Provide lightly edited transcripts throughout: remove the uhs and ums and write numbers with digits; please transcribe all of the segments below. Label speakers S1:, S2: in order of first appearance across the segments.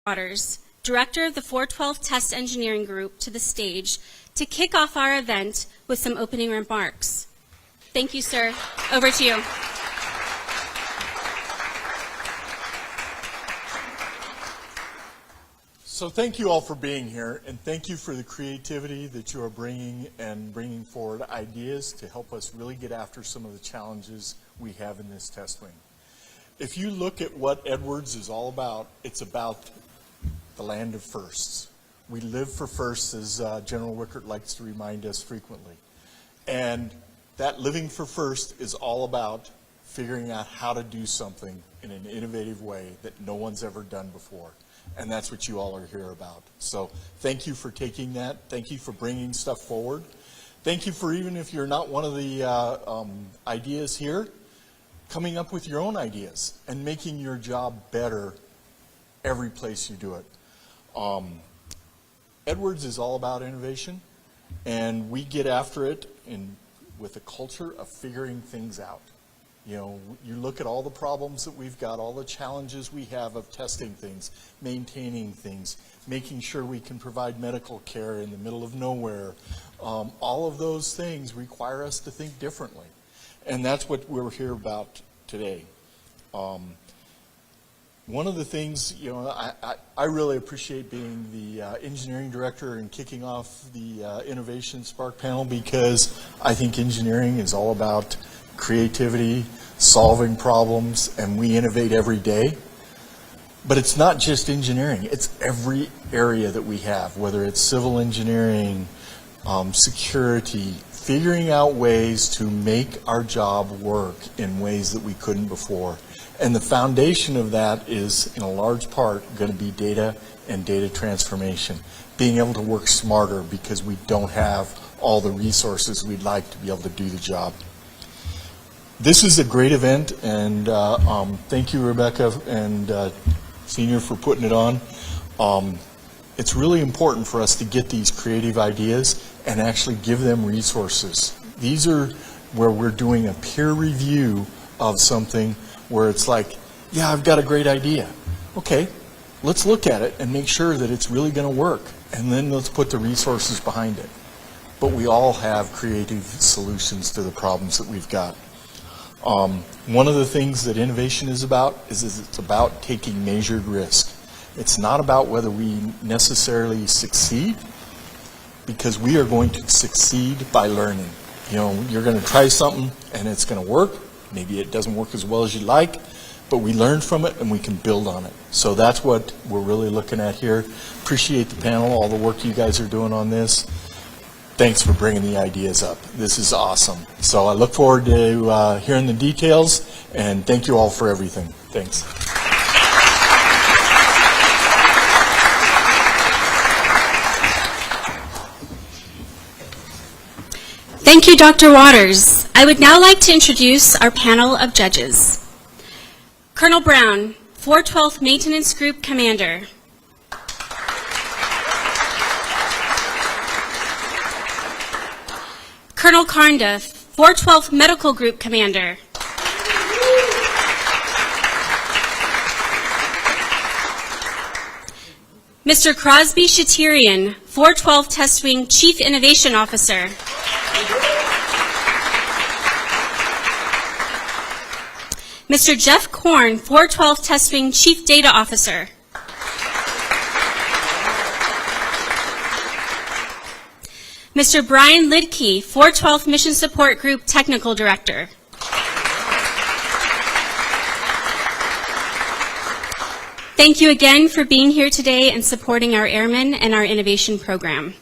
S1: Waters, Director of the 412 Test Engineering Group, to the stage to kick off our event with some opening remarks. Thank you, sir. Over to you.
S2: So thank you all for being here, and thank you for the creativity that you are bringing forward ideas to help us really get after some of the challenges we have in this test wing. If you look at what Edwards is all about, it's about the land of firsts. We live for firsts, as General Wickert likes to remind us frequently. And that living for first is all about figuring out how to do something in an innovative way that no one's ever done before. And that's what you all are here about. So thank you for taking that. Thank you for bringing stuff forward. Thank you for, even if you're not one of the ideas here, coming up with your own ideas and making your job better every place you do it. Edwards is all about innovation, and we get after it with a culture of figuring things out. You know, you look at all the problems that we've got, all the challenges we have of testing things, maintaining things, making sure we can provide medical care in the middle of nowhere. All of those things require us to think differently. And that's what we're here about today. One of the things, you know, I really appreciate being the engineering director and kicking off the Innovation Spark panel, because I think engineering is all about creativity, solving problems, and we innovate every day. But it's not just engineering, it's every area that we have, whether it's civil engineering, security, figuring out ways to make our job work in ways that we couldn't before. And the foundation of that is, in a large part, going to be data and data transformation, being able to work smarter because we don't have all the resources we'd like to be able to do the job. This is a great event, and thank you, Rebecca and Senior, for putting it on. It's really important for us to get these creative ideas and actually give them resources. These are where we're doing a peer review of something where it's like, yeah, I've got a great idea. Okay, let's look at it and make sure that it's really going to work, and then let's put the resources behind it. But we all have creative solutions to the problems that we've got. One of the things that innovation is about is it's about taking measured risk. It's not about whether we necessarily succeed, because we are going to succeed by learning. You know, you're going to try something and it's going to work. Maybe it doesn't work as well as you'd like, but we learn from it and we can build on it. So that's what we're really looking at here. Appreciate the panel, all the work you guys are doing on this. Thanks for bringing the ideas up. This is awesome. So I look forward to hearing the details, and thank you all for everything. Thanks.
S1: Thank you, Dr. Waters. I would now like to introduce our panel of judges. Colonel Brown, 412th Maintenance Group Commander. Colonel Carnduff, 412th Medical Group Commander. Mr. Crosby Shatirian, 412 Test Wing Chief Innovation Officer. Mr. Jeff Korn, 412 Test Wing Chief Data Officer. Mr. Brian Lidke, 412th Mission Support Group Technical Director. Thank you again for being here today and supporting our airmen and our innovation program.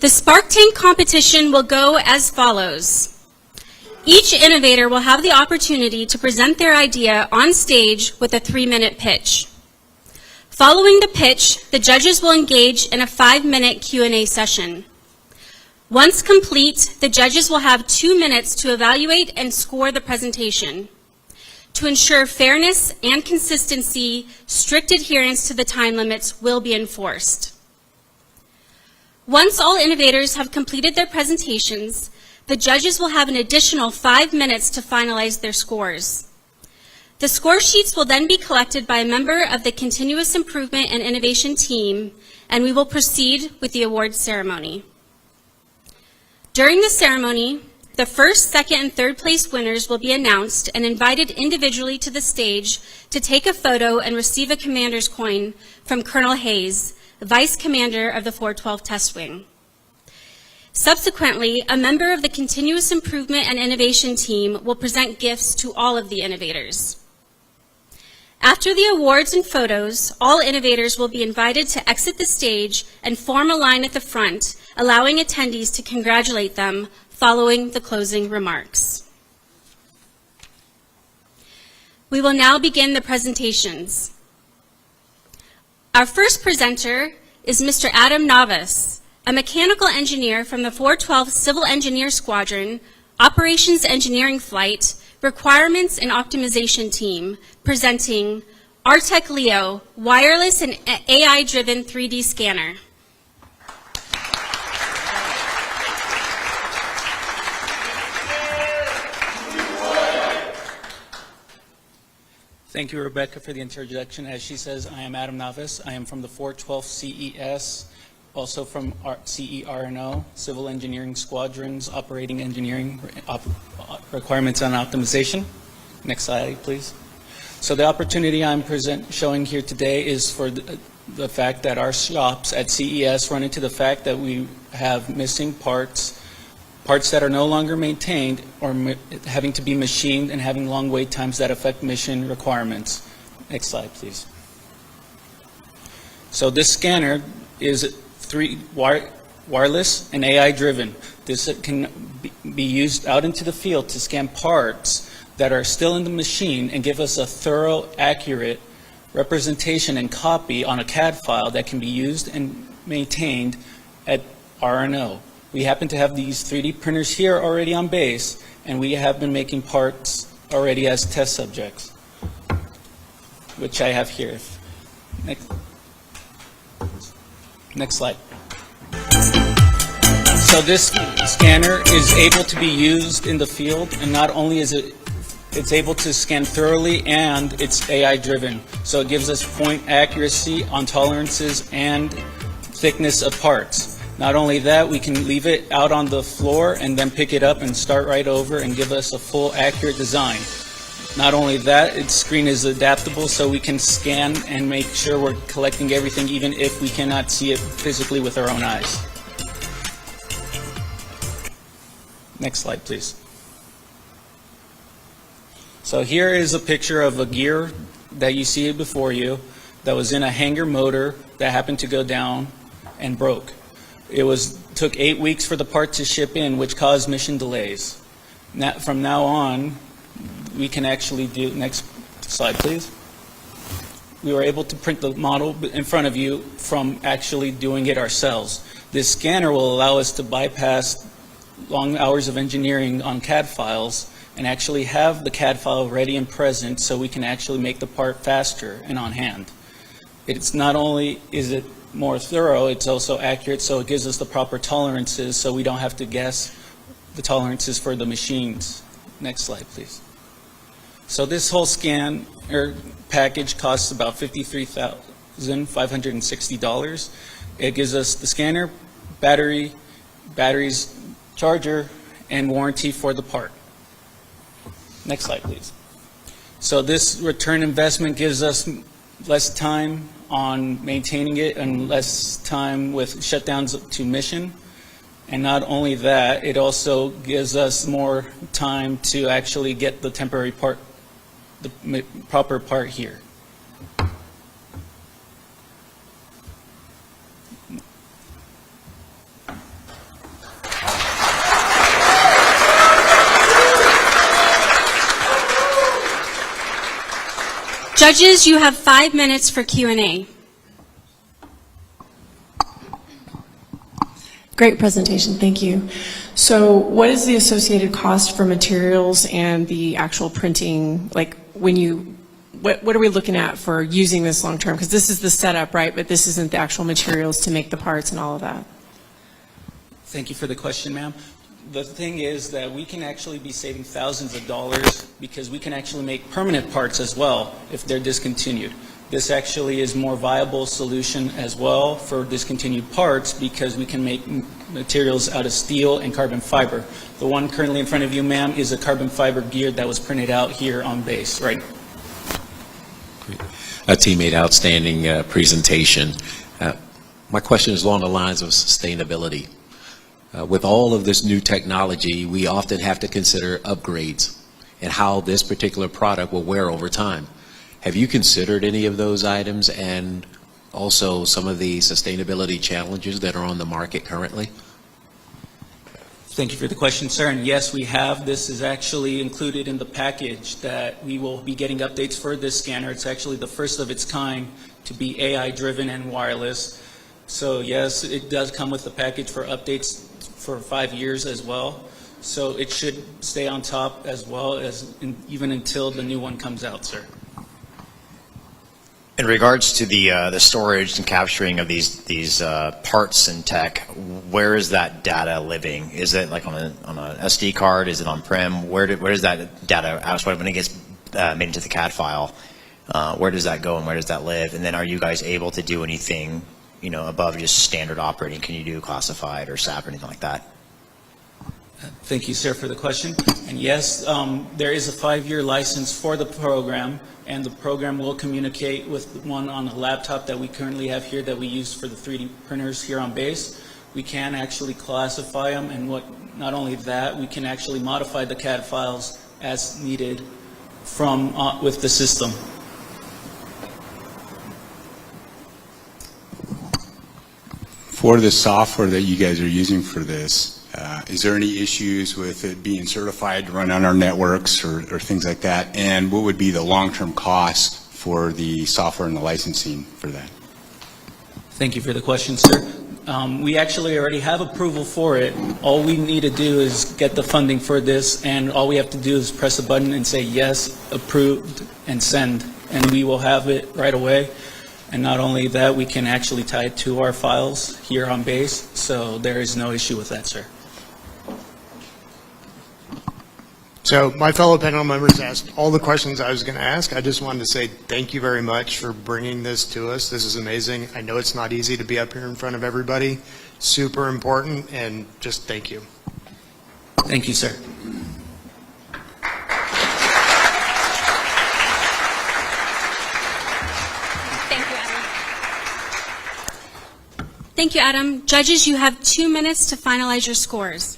S1: The Spark Tank competition will go as follows. Each innovator will have the opportunity to present their idea on stage with a 3-minute pitch. Following the pitch, the judges will engage in a 5-minute Q&A session. Once complete, the judges will have 2 minutes to evaluate and score the presentation. To ensure fairness and consistency, strict adherence to the time limits will be enforced. Once all innovators have completed their presentations, the judges will have an additional 5 minutes to finalize their scores. The score sheets will then be collected by a member of the Continuous Improvement and Innovation team, and we will proceed with the awards ceremony. During the ceremony, the first, second, and third place winners will be announced and invited individually to the stage to take a photo and receive a commander's coin from Colonel Hayes, Vice Commander of the 412 Test Wing. Subsequently, a member of the Continuous Improvement and Innovation team will present gifts to all of the innovators. After the awards and photos, all innovators will be invited to exit the stage and form a line at the front, allowing attendees to congratulate them following the closing remarks. We will now begin the presentations. Our first presenter is Mr. Adam Navas, a mechanical engineer from the 412 Civil Engineer Squadron, Operations Engineering Flight, Requirements and Optimization Team, presenting Artec Leo, wireless and AI-driven 3D scanner.
S3: Thank you, Rebecca, for the introduction. As she says, I am Adam Navas. I am from the 412 CES, also from CERNO, Civil Engineering Squadrons, Operating Engineering, Requirements and Optimization. Next slide, please. So the opportunity I'm showing here today is for the fact that our shops at CES run into the fact that we have missing parts that are no longer maintained or having to be machined and having long wait times that affect mission requirements. Next slide, please. So this scanner is wireless and AI driven. This can be used out into the field to scan parts that are still in the machine and give us a thorough, accurate representation and copy on a CAD file that can be used and maintained at RNO. We happen to have these 3D printers here already on base, and we have been making parts already as test subjects, which I have here. Next slide. So this scanner is able to be used in the field, and not only is it's able to scan thoroughly, and it's AI driven. So it gives us point accuracy on tolerances and thickness of parts. Not only that, we can leave it out on the floor and then pick it up and start right over and give us a full accurate design. Not only that, its screen is adaptable so we can scan and make sure we're collecting everything even if we cannot see it physically with our own eyes. Next slide, please. So here is a picture of a gear that you see before you that was in a hanger motor that happened to go down and broke. It took 8 weeks for the part to ship in, which caused mission delays. From now on, we can actually do, next slide please. We were able to print the model in front of you from actually doing it ourselves. This scanner will allow us to bypass long hours of engineering on CAD files and actually have the CAD file ready and present so we can actually make the part faster and on hand. It's not only is it more thorough, it's also accurate, so it gives us the proper tolerances so we don't have to guess the tolerances for the machines. Next slide, please. So this whole scan package costs about $53,560. It gives us the scanner, batteries, charger, and warranty for the part. Next slide, please. So this return investment gives us less time on maintaining it and less time with shutdowns to mission. And not only that, it also gives us more time to actually get the temporary part, the proper part here.
S1: Judges, you have 5 minutes for Q&A.
S4: Great presentation, thank you. So what is the associated cost for materials and the actual printing? Like when you, what are we looking at for using this long term? Because this is the setup, right? But this isn't the actual materials to make the parts and all of that.
S3: Thank you for the question, ma'am. The thing is that we can actually be saving thousands of dollars because we can actually make permanent parts as well if they're discontinued. This actually is more viable solution as well for discontinued parts because we can make materials out of steel and carbon fiber. The one currently in front of you, ma'am, is a carbon fiber gear that was printed out here on base, right?
S5: Teammate, outstanding presentation. My question is along the lines of sustainability. With all of this new technology, we often have to consider upgrades and how this particular product will wear over time. Have you considered any of those items and also some of the sustainability challenges that are on the market currently?
S3: Thank you for the question, sir. And yes, we have. This is actually included in the package that we will be getting updates for this scanner. It's actually the first of its kind to be AI-driven and wireless. So yes, it does come with the package for updates for 5 years as well. So it should stay on top as well as even until the new one comes out, sir.
S6: In regards to the storage and capturing of these parts and tech, where is that data living? Is it like on a SD card? Is it on-prem? Where does that data, when it gets made into the CAD file, where does that go and where does that live? And then are you guys able to do anything, above just standard operating? Can you do classified or SAP or anything like that?
S3: Thank you, sir, for the question. And yes, there is a 5-year license for the program, and the program will communicate with one on a laptop that we currently have here that we use for the 3D printers here on base. We can actually classify them, and not only that, we can actually modify the CAD files as needed from with the system.
S7: For the software that you guys are using for this, is there any issues with it being certified to run on our networks or things like that? And what would be the long-term cost for the software and the licensing for that?
S3: Thank you for the question, sir. We actually already have approval for it. All we need to do is get the funding for this, and all we have to do is press a button and say yes, approved, and send, and we will have it right away. And not only that, we can actually tie it to our files here on base, so there is no issue with that, sir.
S8: So my fellow panel members asked all the questions I was going to ask. I just wanted to say thank you very much for bringing this to us. This is amazing. I know it's not easy to be up here in front of everybody. Super important, and just thank you.
S3: Thank you, sir.
S1: Thank you, Adam. Judges, you have 2 minutes to finalize your scores.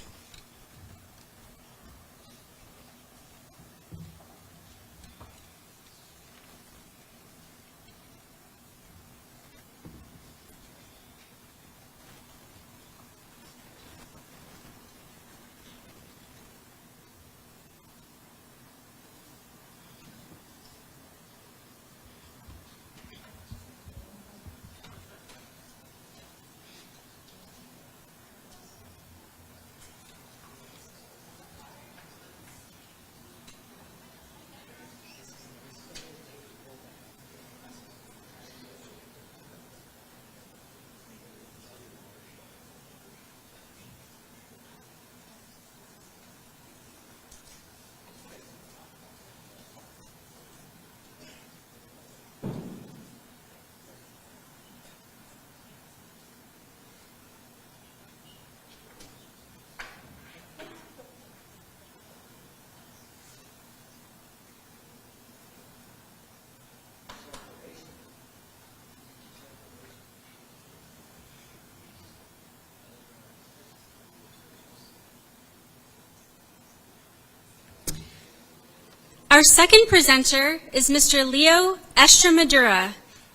S1: Our second presenter is Mr. Leo Estremadura,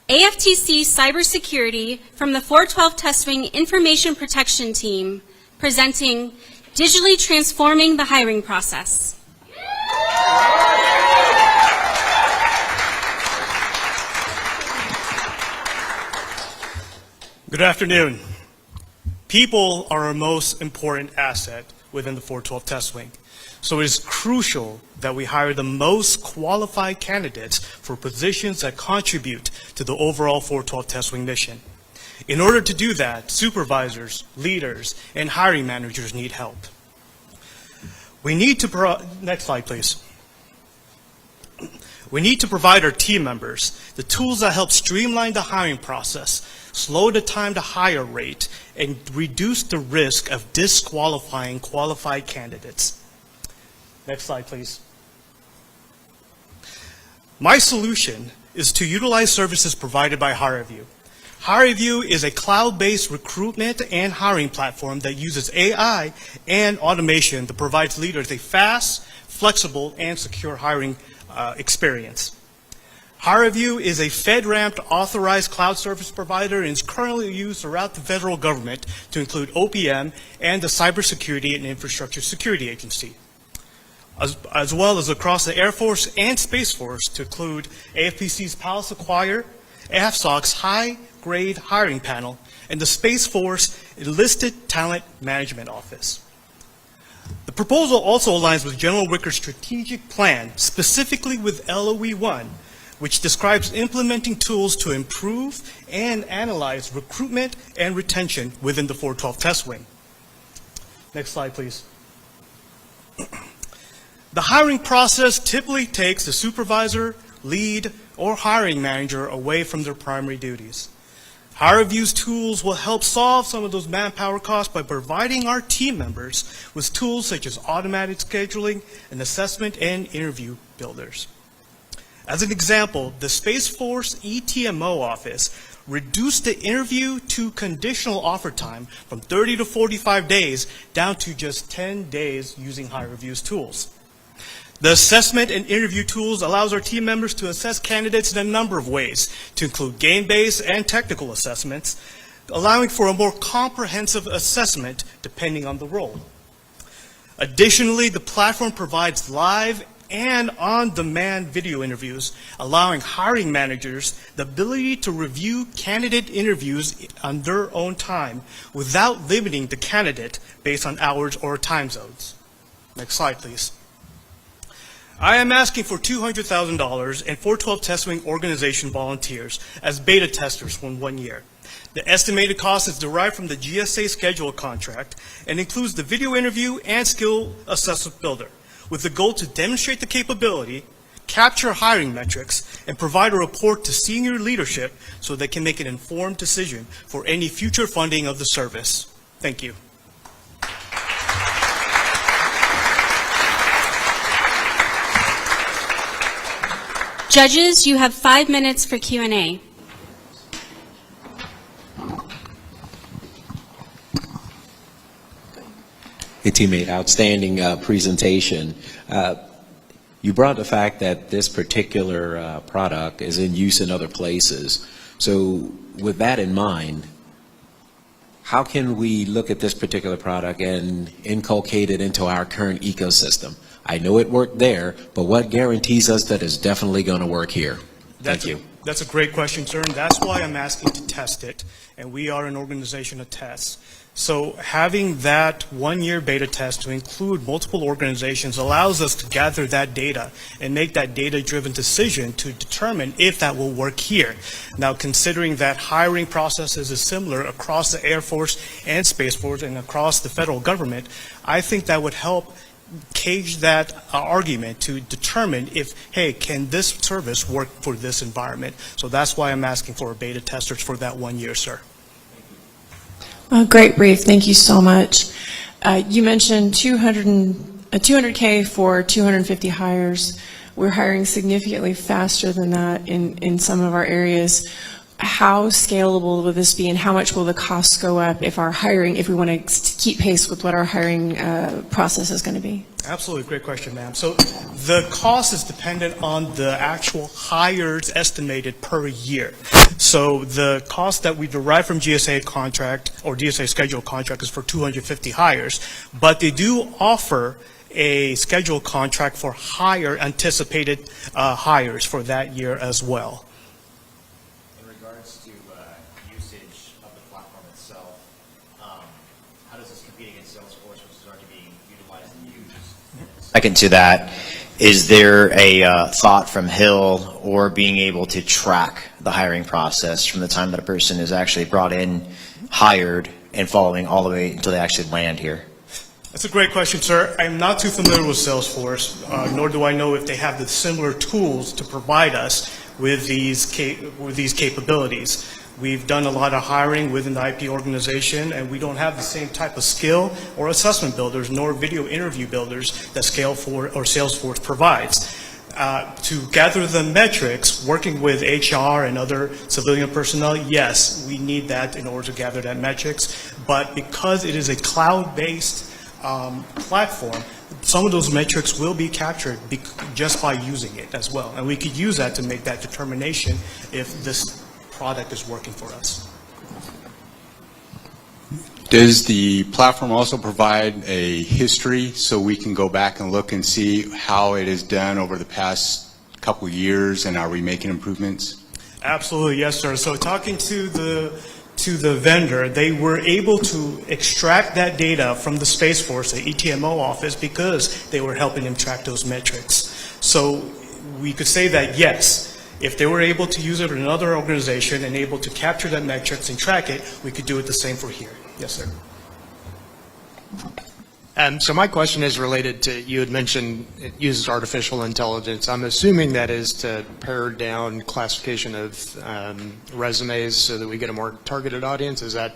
S1: AFTC Cybersecurity from the 412 Test Wing Information Protection Team, presenting Digitally Transforming the Hiring Process.
S9: Good afternoon. People are our most important asset within the 412 Test Wing. So it is crucial that we hire the most qualified candidates for positions that contribute to the overall 412 Test Wing mission. In order to do that, supervisors, leaders, and hiring managers need help. We need to, next slide, please. We need to provide our team members the tools that help streamline the hiring process, slow the time to hire rate, and reduce the risk of disqualifying qualified candidates. Next slide, please. My solution is to utilize services provided by HireVue. HireVue is a cloud-based recruitment and hiring platform that uses AI and automation that provides leaders a fast, flexible, and secure hiring experience. HireVue is a FedRAMP authorized cloud service provider and is currently used throughout the federal government to include OPM and the Cybersecurity and Infrastructure Security Agency, as well as across the Air Force and Space Force to include AFPC's Palace Acquire, AFSOC's High-Grade Hiring Panel, and the Space Force Enlisted Talent Management Office. The proposal also aligns with General Wicker's strategic plan, specifically with LOE1, which describes implementing tools to improve and analyze recruitment and retention within the 412 test wing. Next slide, please. The hiring process typically takes the supervisor, lead, or hiring manager away from their primary duties. HireVue's tools will help solve some of those manpower costs by providing our team members with tools such as automated scheduling and assessment and interview builders. As an example, the Space Force ETMO office reduced the interview to conditional offer time from 30 to 45 days down to just 10 days using HireVue's tools. The assessment and interview tools allows our team members to assess candidates in a number of ways, to include game-based and technical assessments, allowing for a more comprehensive assessment depending on the role. Additionally, the platform provides live and on-demand video interviews, allowing hiring managers the ability to review candidate interviews on their own time without limiting the candidate based on hours or time zones. Next slide, please. I am asking for $200,000 and 412 Test Wing organization volunteers as beta testers for 1 year. The estimated cost is derived from the GSA schedule contract and includes the video interview and skill assessment builder, with the goal to demonstrate the capability, capture hiring metrics, and provide a report to senior leadership so they can make an informed decision for any future funding of the service. Thank you.
S1: Judges, you have 5 minutes for Q&A.
S5: Hey, teammate, outstanding presentation. You brought the fact that this particular product is in use in other places. So with that in mind, how can we look at this particular product and inculcate it into our current ecosystem? I know it worked there, but what guarantees us that it's definitely going to work here? Thank you.
S9: That's a great question, sir, and that's why I'm asking to test it, and we are an organization of tests. So having that 1 year beta test to include multiple organizations allows us to gather that data and make that data-driven decision to determine if that will work here. Now, considering that hiring processes is similar across the Air Force and Space Force and across the federal government, I think that would help cage that argument to determine if, hey, can this service work for this environment? So that's why I'm asking for beta testers for that 1 year, sir.
S4: Great brief. Thank you so much. You mentioned 200K for 250 hires. We're hiring significantly faster than that in some of our areas. How scalable will this be, and how much will the costs go up if we want to keep pace with what our hiring process is going to be?
S9: Absolutely, great question, ma'am. So the cost is dependent on the actual hires estimated per year. So the cost that we derive from GSA contract or GSA schedule contract is for 250 hires, but they do offer a schedule contract for higher anticipated hires for that year as well.
S6: Second to that, is there a thought from Hill or being able to track the hiring process from the time that a person is actually brought in, hired, and following all the way until they actually land here?
S9: That's a great question, sir. I'm not too familiar with Salesforce, nor do I know if they have the similar tools to provide us with these capabilities. We've done a lot of hiring within the IP organization, and we don't have the same type of skill or assessment builders nor video interview builders that Salesforce provides. To gather the metrics, working with HR and other civilian personnel, yes, we need that in order to gather that metrics. But because it is a cloud-based platform, some of those metrics will be captured just by using it as well. And we could use that to make that determination if this product is working for us.
S7: Does the platform also provide a history so we can go back and look and see how it is done over the past couple of years, and are we making improvements?
S9: Absolutely, yes, sir. So talking to the vendor, they were able to extract that data from the Space Force, the ETMO office, because they were helping them track those metrics. So we could say that, yes, if they were able to use it in another organization and able to capture that metrics and track it, we could do it the same for here. Yes, sir.
S8: So my question is related to, you had mentioned it uses artificial intelligence. I'm assuming that is to pare down classification of resumes so that we get a more targeted audience. Is that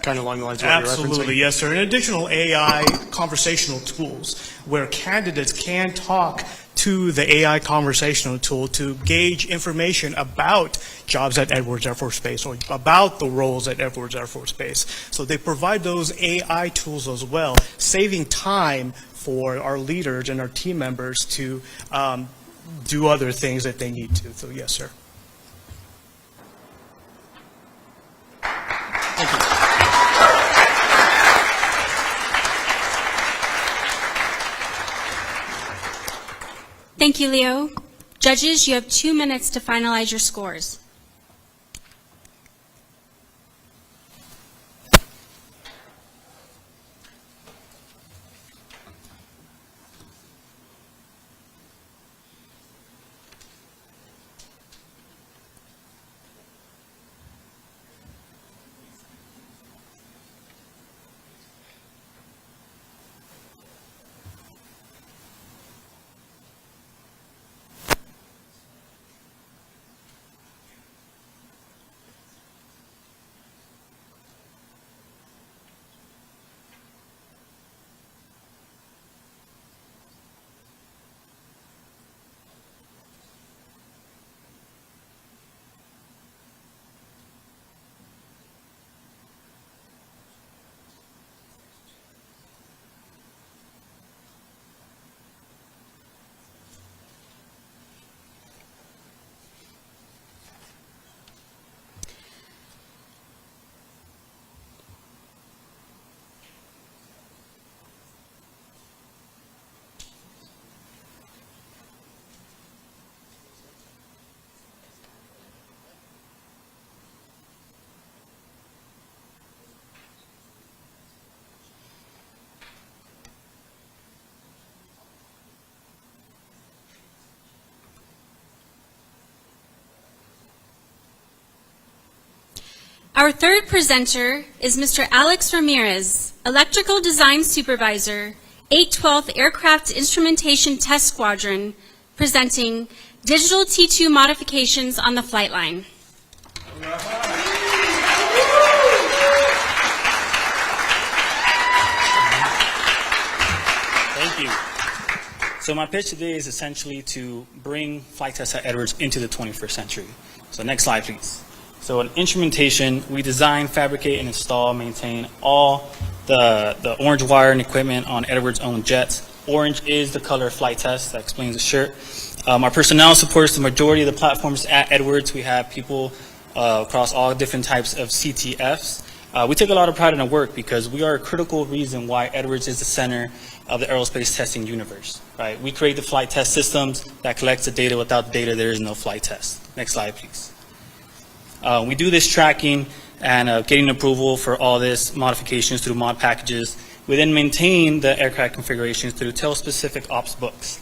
S8: kind of along the lines of what you're referencing?
S9: Absolutely, yes, sir. And additional AI conversational tools where candidates can talk to the AI conversational tool to gauge information about jobs at Edwards Air Force Base or about the roles at Edwards Air Force Base. So they provide those AI tools as well, saving time for our leaders and our team members to do other things that they need to. So yes, sir.
S1: Thank you, Leo. Judges, you have 2 minutes to finalize your scores. Our third presenter is Mr. Alex Ramirez, Electrical Design Supervisor, 812th Aircraft Instrumentation Test Squadron, presenting Digital T2 Modifications on the Flight Line.
S3: Thank you. So my pitch today is essentially to bring flight tests at Edwards into the 21st century. So next slide, please. So in instrumentation, we design, fabricate, and install, maintain all the orange wire and equipment on Edwards' own jets. Orange is the color of flight test. That explains the shirt. Our personnel supports the majority of the platforms at Edwards. We have people across all different types of CTFs. We take a lot of pride in our work because we are a critical reason why Edwards is the center of the aerospace testing universe. Right? We create the flight test systems that collects the data. Without the data, there is no flight test. Next slide, please. We do this tracking and getting approval for all this modifications through mod packages. We then maintain the aircraft configurations through tail-specific ops books.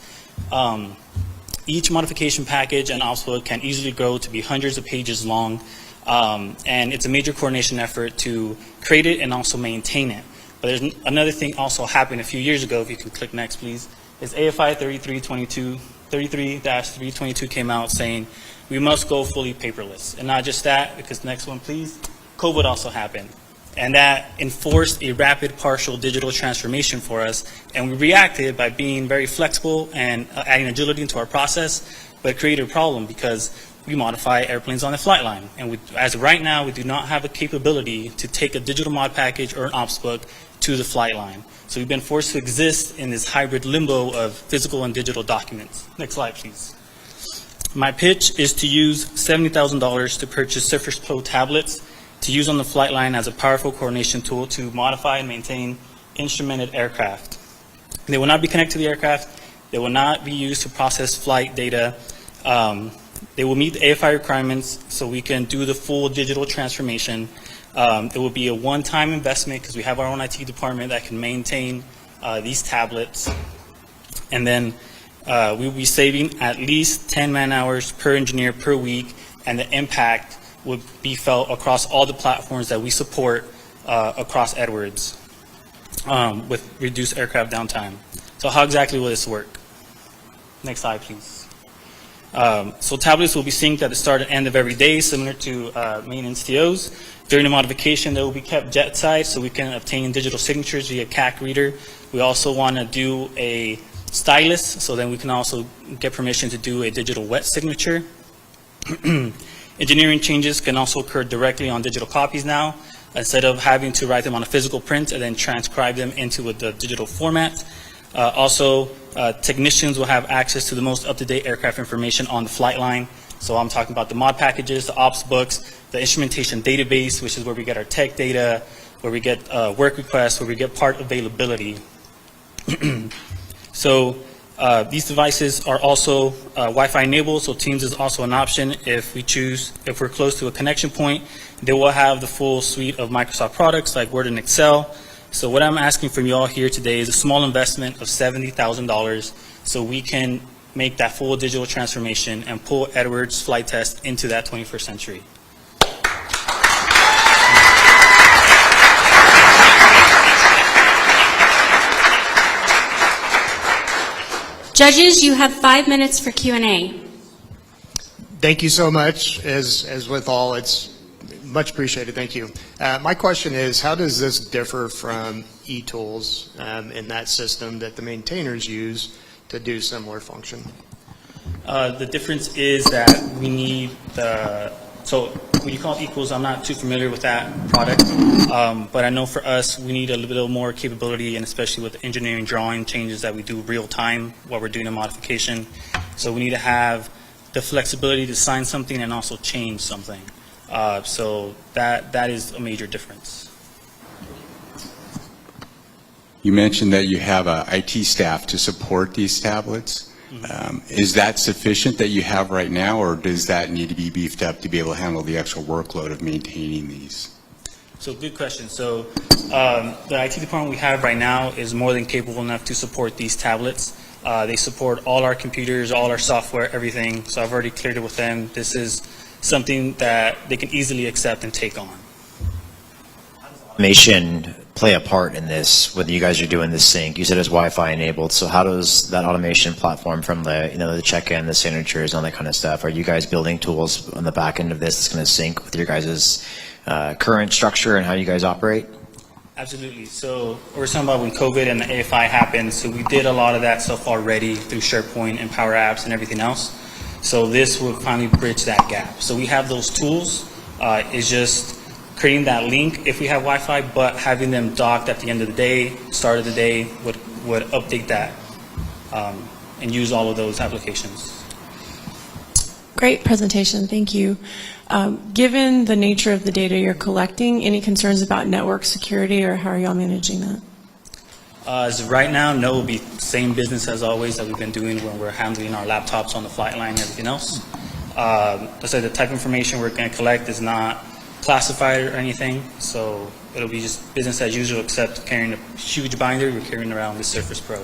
S3: Each modification package and ops book can easily grow to be hundreds of pages long, and it's a major coordination effort to create it and also maintain it. But there's another thing also happened a few years ago, if you can click next, please, is AFI 33-322 came out saying we must go fully paperless. And not just that, because next one, please, COVID also happened. And that enforced a rapid partial digital transformation for us. And we reacted by being very flexible and adding agility into our process, but it created a problem because we modify airplanes on the flight line. And as of right now, we do not have a capability to take a digital mod package or an ops book to the flight line. So we've been forced to exist in this hybrid limbo of physical and digital documents. Next slide, please. My pitch is to use $70,000 to purchase Surface Pro tablets to use on the flight line as a powerful coordination tool to modify and maintain instrumented aircraft. They will not be connected to the aircraft. They will not be used to process flight data. They will meet the AFI requirements so we can do the full digital transformation. It will be a one-time investment because we have our own IT department that can maintain these tablets. And then we will be saving at least 10 man-hours per engineer per week, and the impact would be felt across all the platforms that we support across Edwards with reduced aircraft downtime. So how exactly will this work? Next slide, please. So tablets will be synced at the start and end of every day, similar to maintenance TOs. During the modification, they will be kept jet side so we can obtain digital signatures via CAC reader. We also want to do a stylus, so then we can also get permission to do a digital wet signature. Engineering changes can also occur directly on digital copies now, instead of having to write them on a physical print and then transcribe them into the digital format. Technicians will have access to the most up-to-date aircraft information on the flight line. So I'm talking about the mod packages, the ops books, the instrumentation database, which is where we get our tech data, where we get work requests, where we get part availability. So these devices are also Wi-Fi enabled, so Teams is also an option if we're close to a connection point. They will have the full suite of Microsoft products like Word and Excel. So what I'm asking from you all here today is a small investment of $70,000 so we can make that full digital transformation and pull Edwards Flight Test into that 21st century.
S1: Judges, you have 5 minutes for Q&A.
S8: Thank you so much. As with all, it's much appreciated. Thank you. My question is, how does this differ from eTools in that system that the maintainers use to do similar function?
S3: The difference is that we need so when you call it equals, I'm not too familiar with that product, but I know for us, we need a little more capability, and especially with engineering drawing changes that we do real time while we're doing a modification. So we need to have the flexibility to sign something and also change something. So that is a major difference.
S7: You mentioned that you have a IT staff to support these tablets. Is that sufficient that you have right now, or does that need to be beefed up to be able to handle the actual workload of maintaining these?
S3: So good question. So the IT department we have right now is more than capable enough to support these tablets. They support all our computers, all our software, everything. So I've already cleared it with them. This is something that they can easily accept and take on.
S6: Automation play a part in this when you guys are doing this sync? You said it's Wi-Fi enabled, so how does that automation platform from the the check-in, the signatures, all that kind of stuff, are you guys building tools on the back end of this that's going to sync with your guys' current structure and how you guys operate?
S3: Absolutely. So we're talking about when COVID and the AFI happened, so we did a lot of that stuff already through SharePoint and Power Apps and everything else. So this will finally bridge that gap. So we have those tools. It's just creating that link if we have Wi-Fi, but having them docked at the end of the day, start of the day, would update that and use all of those applications.
S4: Great presentation, thank you. Given the nature of the data you're collecting, any concerns about network security, or how are y'all managing that?
S3: As of right now, no, it'll be same business as always that we've been doing when we're handling our laptops on the flight line and everything else. Let's say the type of information we're going to collect is not classified or anything, so it'll be just business as usual, except carrying a huge binder. We're carrying around the Surface Pro.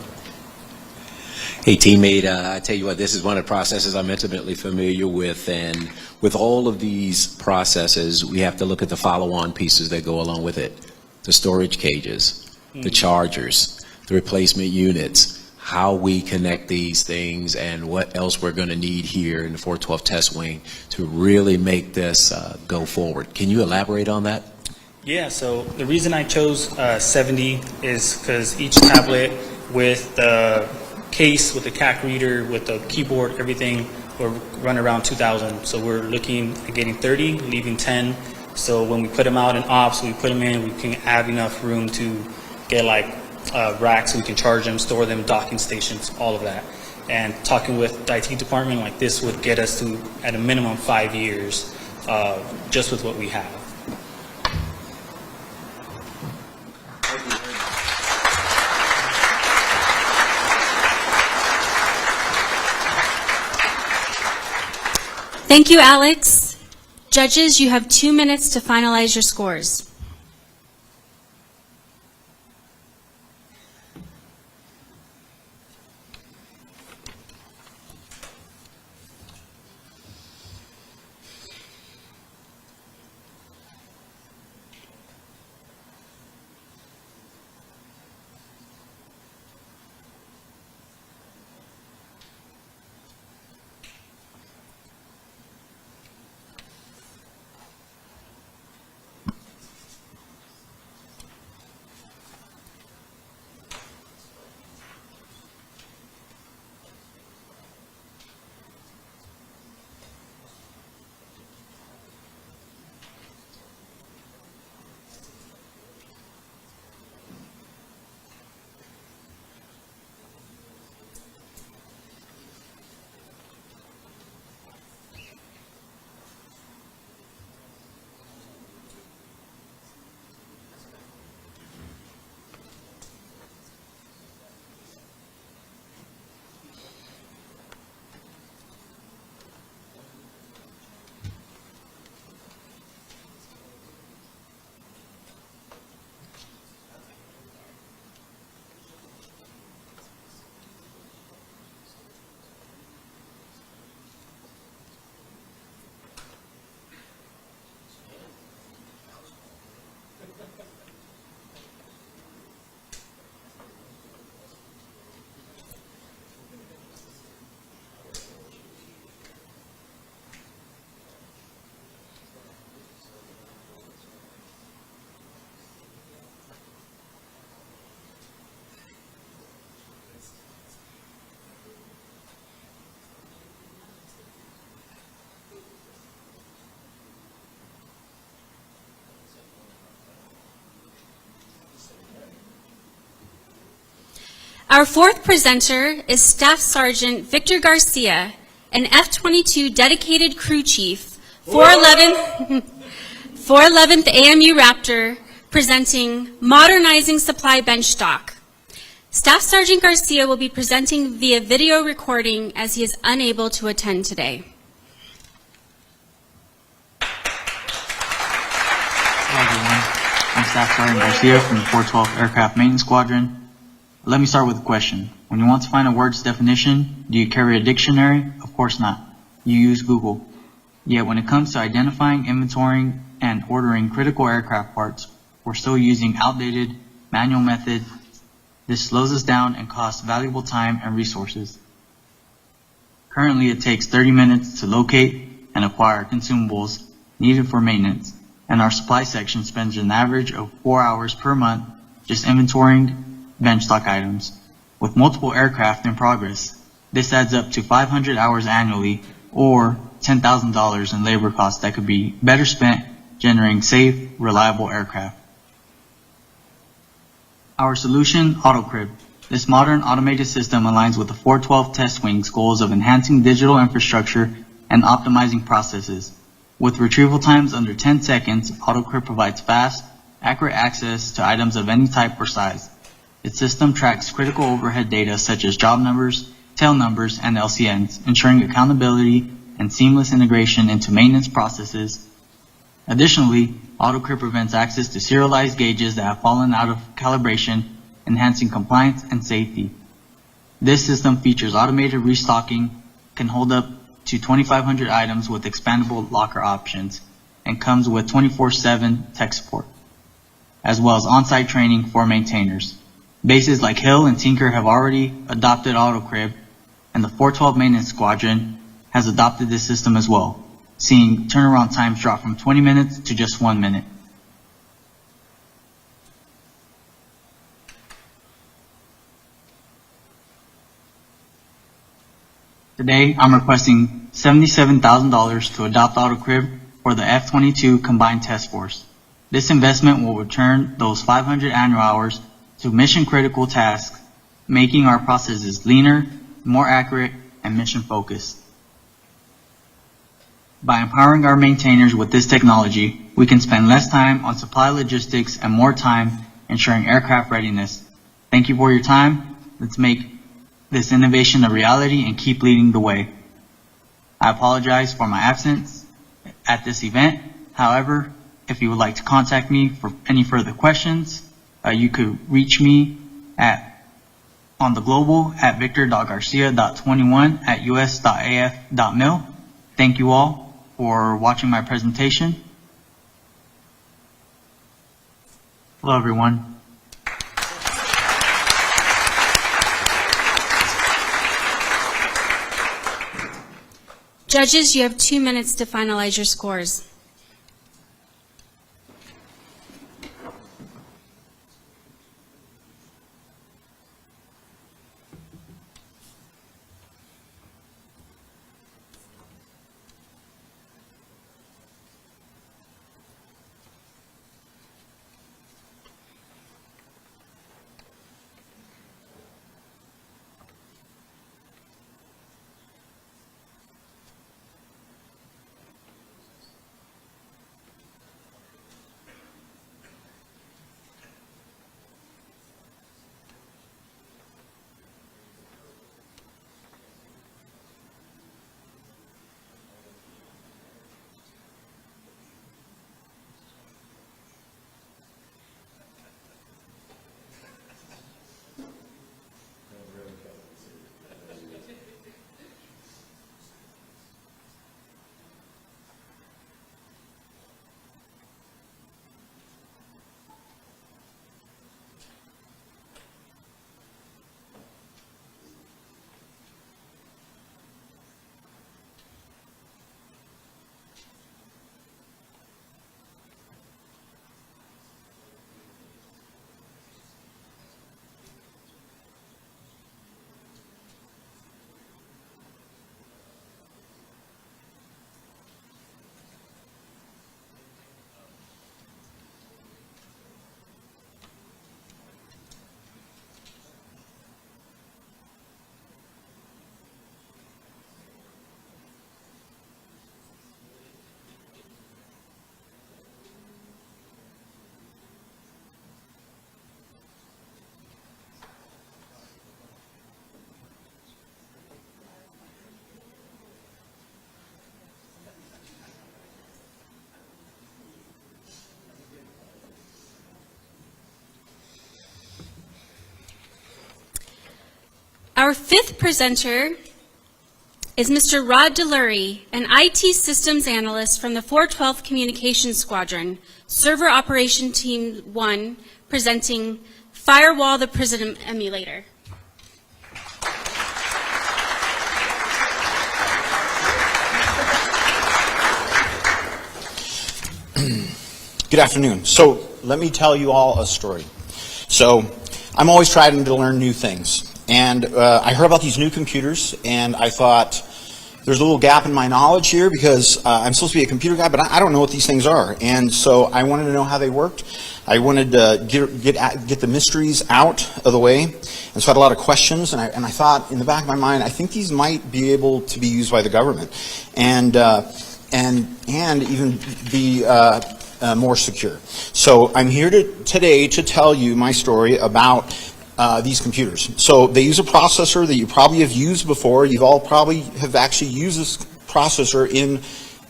S5: Hey, teammate, I tell you what, this is one of the processes I'm intimately familiar with, and with all of these processes, we have to look at the follow-on pieces that go along with it, the storage cages. the chargers, the replacement units, how we connect these things, and what else we're going to need here in the 412 test wing to really make this go forward. Can you elaborate on that?
S3: Yeah, so the reason I chose 70 is because each tablet with the case, with the CAC reader, with the keyboard, everything will run around 2,000. So we're looking at getting 30, leaving 10. So when we put them out in ops, we put them in, we can have enough room to get like racks so we can charge them, store them, docking stations, all of that. And talking with the IT department, like this would get us to, at a minimum, 5 years just with what we have.
S1: Thank you, Alex. Judges, you have 2 minutes to finalize your scores. Our fourth presenter is Staff Sergeant Victor Garcia, an F-22 dedicated crew chief, 411th AMU Raptor, presenting Modernizing Supply Bench Stock. Staff Sergeant Garcia will be presenting via video recording as he is unable to attend today.
S10: Hello everyone, I'm Staff Sergeant Garcia from the 412th Aircraft Maintenance Squadron. Let me start with a question. When you want to find a word's definition, do you carry a dictionary? Of course not. You use Google. Yet when it comes to identifying, inventorying, and ordering critical aircraft parts, we're still using outdated manual methods. This slows us down and costs valuable time and resources. Currently, it takes 30 minutes to locate and acquire consumables needed for maintenance, and our supply section spends an average of 4 hours per month just inventorying bench stock items. With multiple aircraft in progress, this adds up to 500 hours annually, or $10,000 in labor costs that could be better spent generating safe, reliable aircraft. Our solution, AutoCrib. This modern automated system aligns with the 412 Test Wing's goals of enhancing digital infrastructure and optimizing processes. With retrieval times under 10 seconds, AutoCrib provides fast, accurate access to items of any type or size. Its system tracks critical overhead data such as job numbers, tail numbers, and LCNs, ensuring accountability and seamless integration into maintenance processes. Additionally, AutoCrib prevents access to serialized gauges that have fallen out of calibration, enhancing compliance and safety. This system features automated restocking, can hold up to 2,500 items with expandable locker options, and comes with 24/7 tech support. as well as on-site training for maintainers. Bases like Hill and Tinker have already adopted AutoCrib, and the 412 Maintenance Squadron has adopted this system as well, seeing turnaround times drop from 20 minutes to just 1 minute. Today, I'm requesting $77,000 to adopt AutoCrib for the F-22 Combined Task Force. This investment will return those 500 annual hours to mission-critical tasks, making our processes leaner, more accurate, and mission-focused. By empowering our maintainers with this technology, we can spend less time on supply logistics and more time ensuring aircraft readiness. Thank you for your time. Let's make this innovation a reality and keep leading the way. I apologize for my absence at this event. However, if you would like to contact me for any further questions, you could reach me on the global at victor.garcia.21@us.af.mil. Thank you all for watching my presentation. Hello, everyone.
S1: Judges, you have 2 minutes to finalize your scores. Our fifth presenter is Mr. Rod Delury, an IT systems analyst from the 412th Communications Squadron, Server Operation Team 1, presenting Firewall the Prison Emulator.
S11: Good afternoon. So let me tell you all a story. So I'm always trying to learn new things. And I heard about these new computers, and I thought, there's a little gap in my knowledge here because I'm supposed to be a computer guy, but I don't know what these things are. And so I wanted to know how they worked. I wanted to get the mysteries out of the way. And so I had a lot of questions, and I thought in the back of my mind, I think these might be able to be used by the government and even be more secure. So I'm here today to tell you my story about these computers. So they use a processor that you probably have used before. You've all probably have actually used this processor in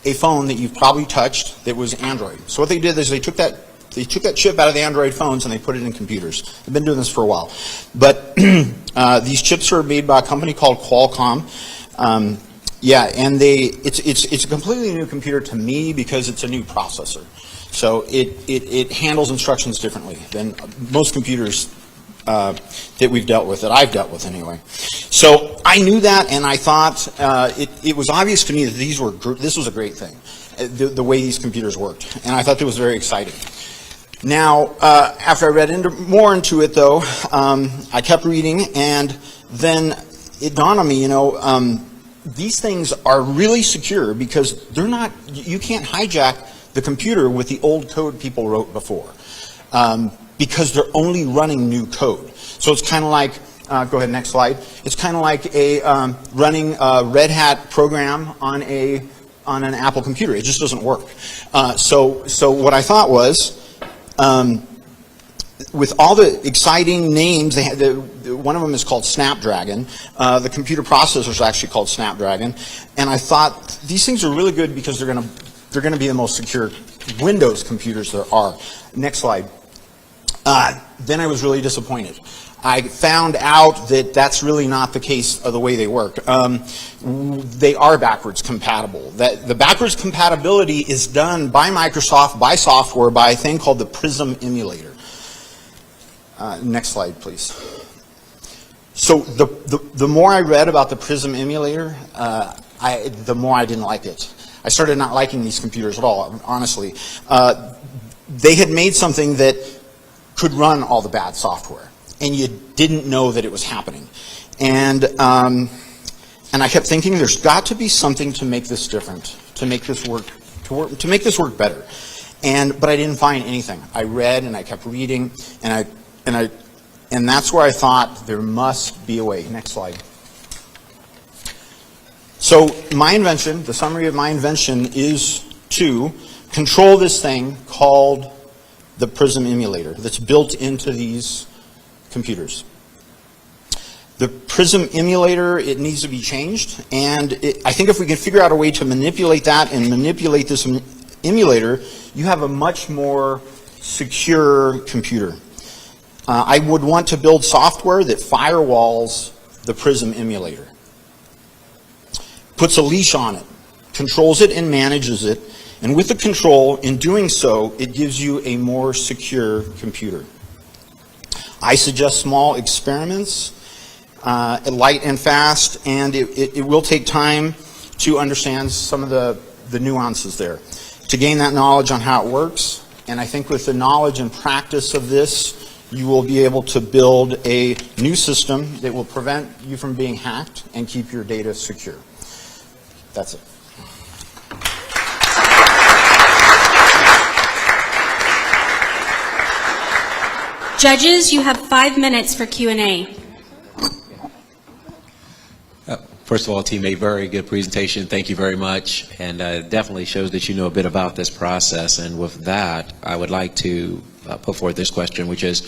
S11: a phone that you've probably touched that was Android. So what they did is they took that chip out of the Android phones and they put it in computers. They've been doing this for a while. But these chips are made by a company called Qualcomm. And it's a completely new computer to me because it's a new processor. So it handles instructions differently than most computers that we've dealt with, that I've dealt with anyway. So I knew that, and I thought it was obvious to me that this was a great thing, the way these computers worked, and I thought it was very exciting. Now, after I read more into it, though, I kept reading, and then it dawned on me, these things are really secure because you can't hijack the computer with the old code people wrote before, because they're only running new code. So it's kind of like, go ahead, next slide. It's kind of like running a Red Hat program on an Apple computer. It just doesn't work. So what I thought was, with all the exciting names, they had one of them is called Snapdragon. The computer processor is actually called Snapdragon, and I thought these things are really good because they're going to be the most secure Windows computers there are. Next slide. Then I was really disappointed. I found out that that's really not the case of the way they work. They are backwards compatible. The backwards compatibility is done by Microsoft, by software, by a thing called the Prism emulator. Next slide, please. So the more I read about the Prism emulator, the more I didn't like it. I started not liking these computers at all, honestly. They had made something that could run all the bad software, and you didn't know that it was happening. And I kept thinking, there's got to be something to make this different, to make this work better. But I didn't find anything. I read and I kept reading, and that's where I thought there must be a way. Next slide. So my invention, the summary of my invention, is to control this thing called the Prism emulator that's built into these computers. The Prism emulator, it needs to be changed, and I think if we can figure out a way to manipulate that and manipulate this emulator, you have a much more secure computer. I would want to build software that firewalls the Prism emulator, puts a leash on it, controls it and manages it, and with the control, in doing so, it gives you a more secure computer. I suggest small experiments, light and fast, and it will take time to understand some of the nuances there, to gain that knowledge on how it works. And I think with the knowledge and practice of this, you will be able to build a new system that will prevent you from being hacked and keep your data secure. That's it.
S1: Judges, you have 5 minutes for Q&A.
S5: First of all, team, a very good presentation. Thank you very much. And definitely shows that you know a bit about this process. And with that, I would like to put forth this question, which is,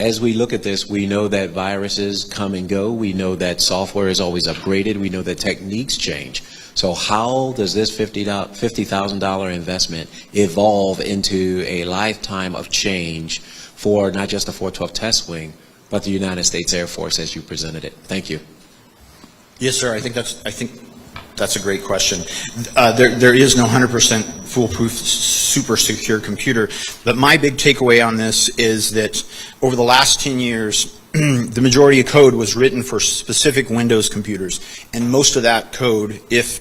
S5: as we look at this, we know that viruses come and go. We know that software is always upgraded. We know that techniques change. So how does this $50,000 investment evolve into a lifetime of change for not just the 412 Test Wing, but the United States Air Force as you presented it? Thank you.
S11: Yes, sir. I think that's a great question. There is no 100% foolproof, super secure computer. But my big takeaway on this is that over the last 10 years, the majority of code was written for specific Windows computers, and most of that code, if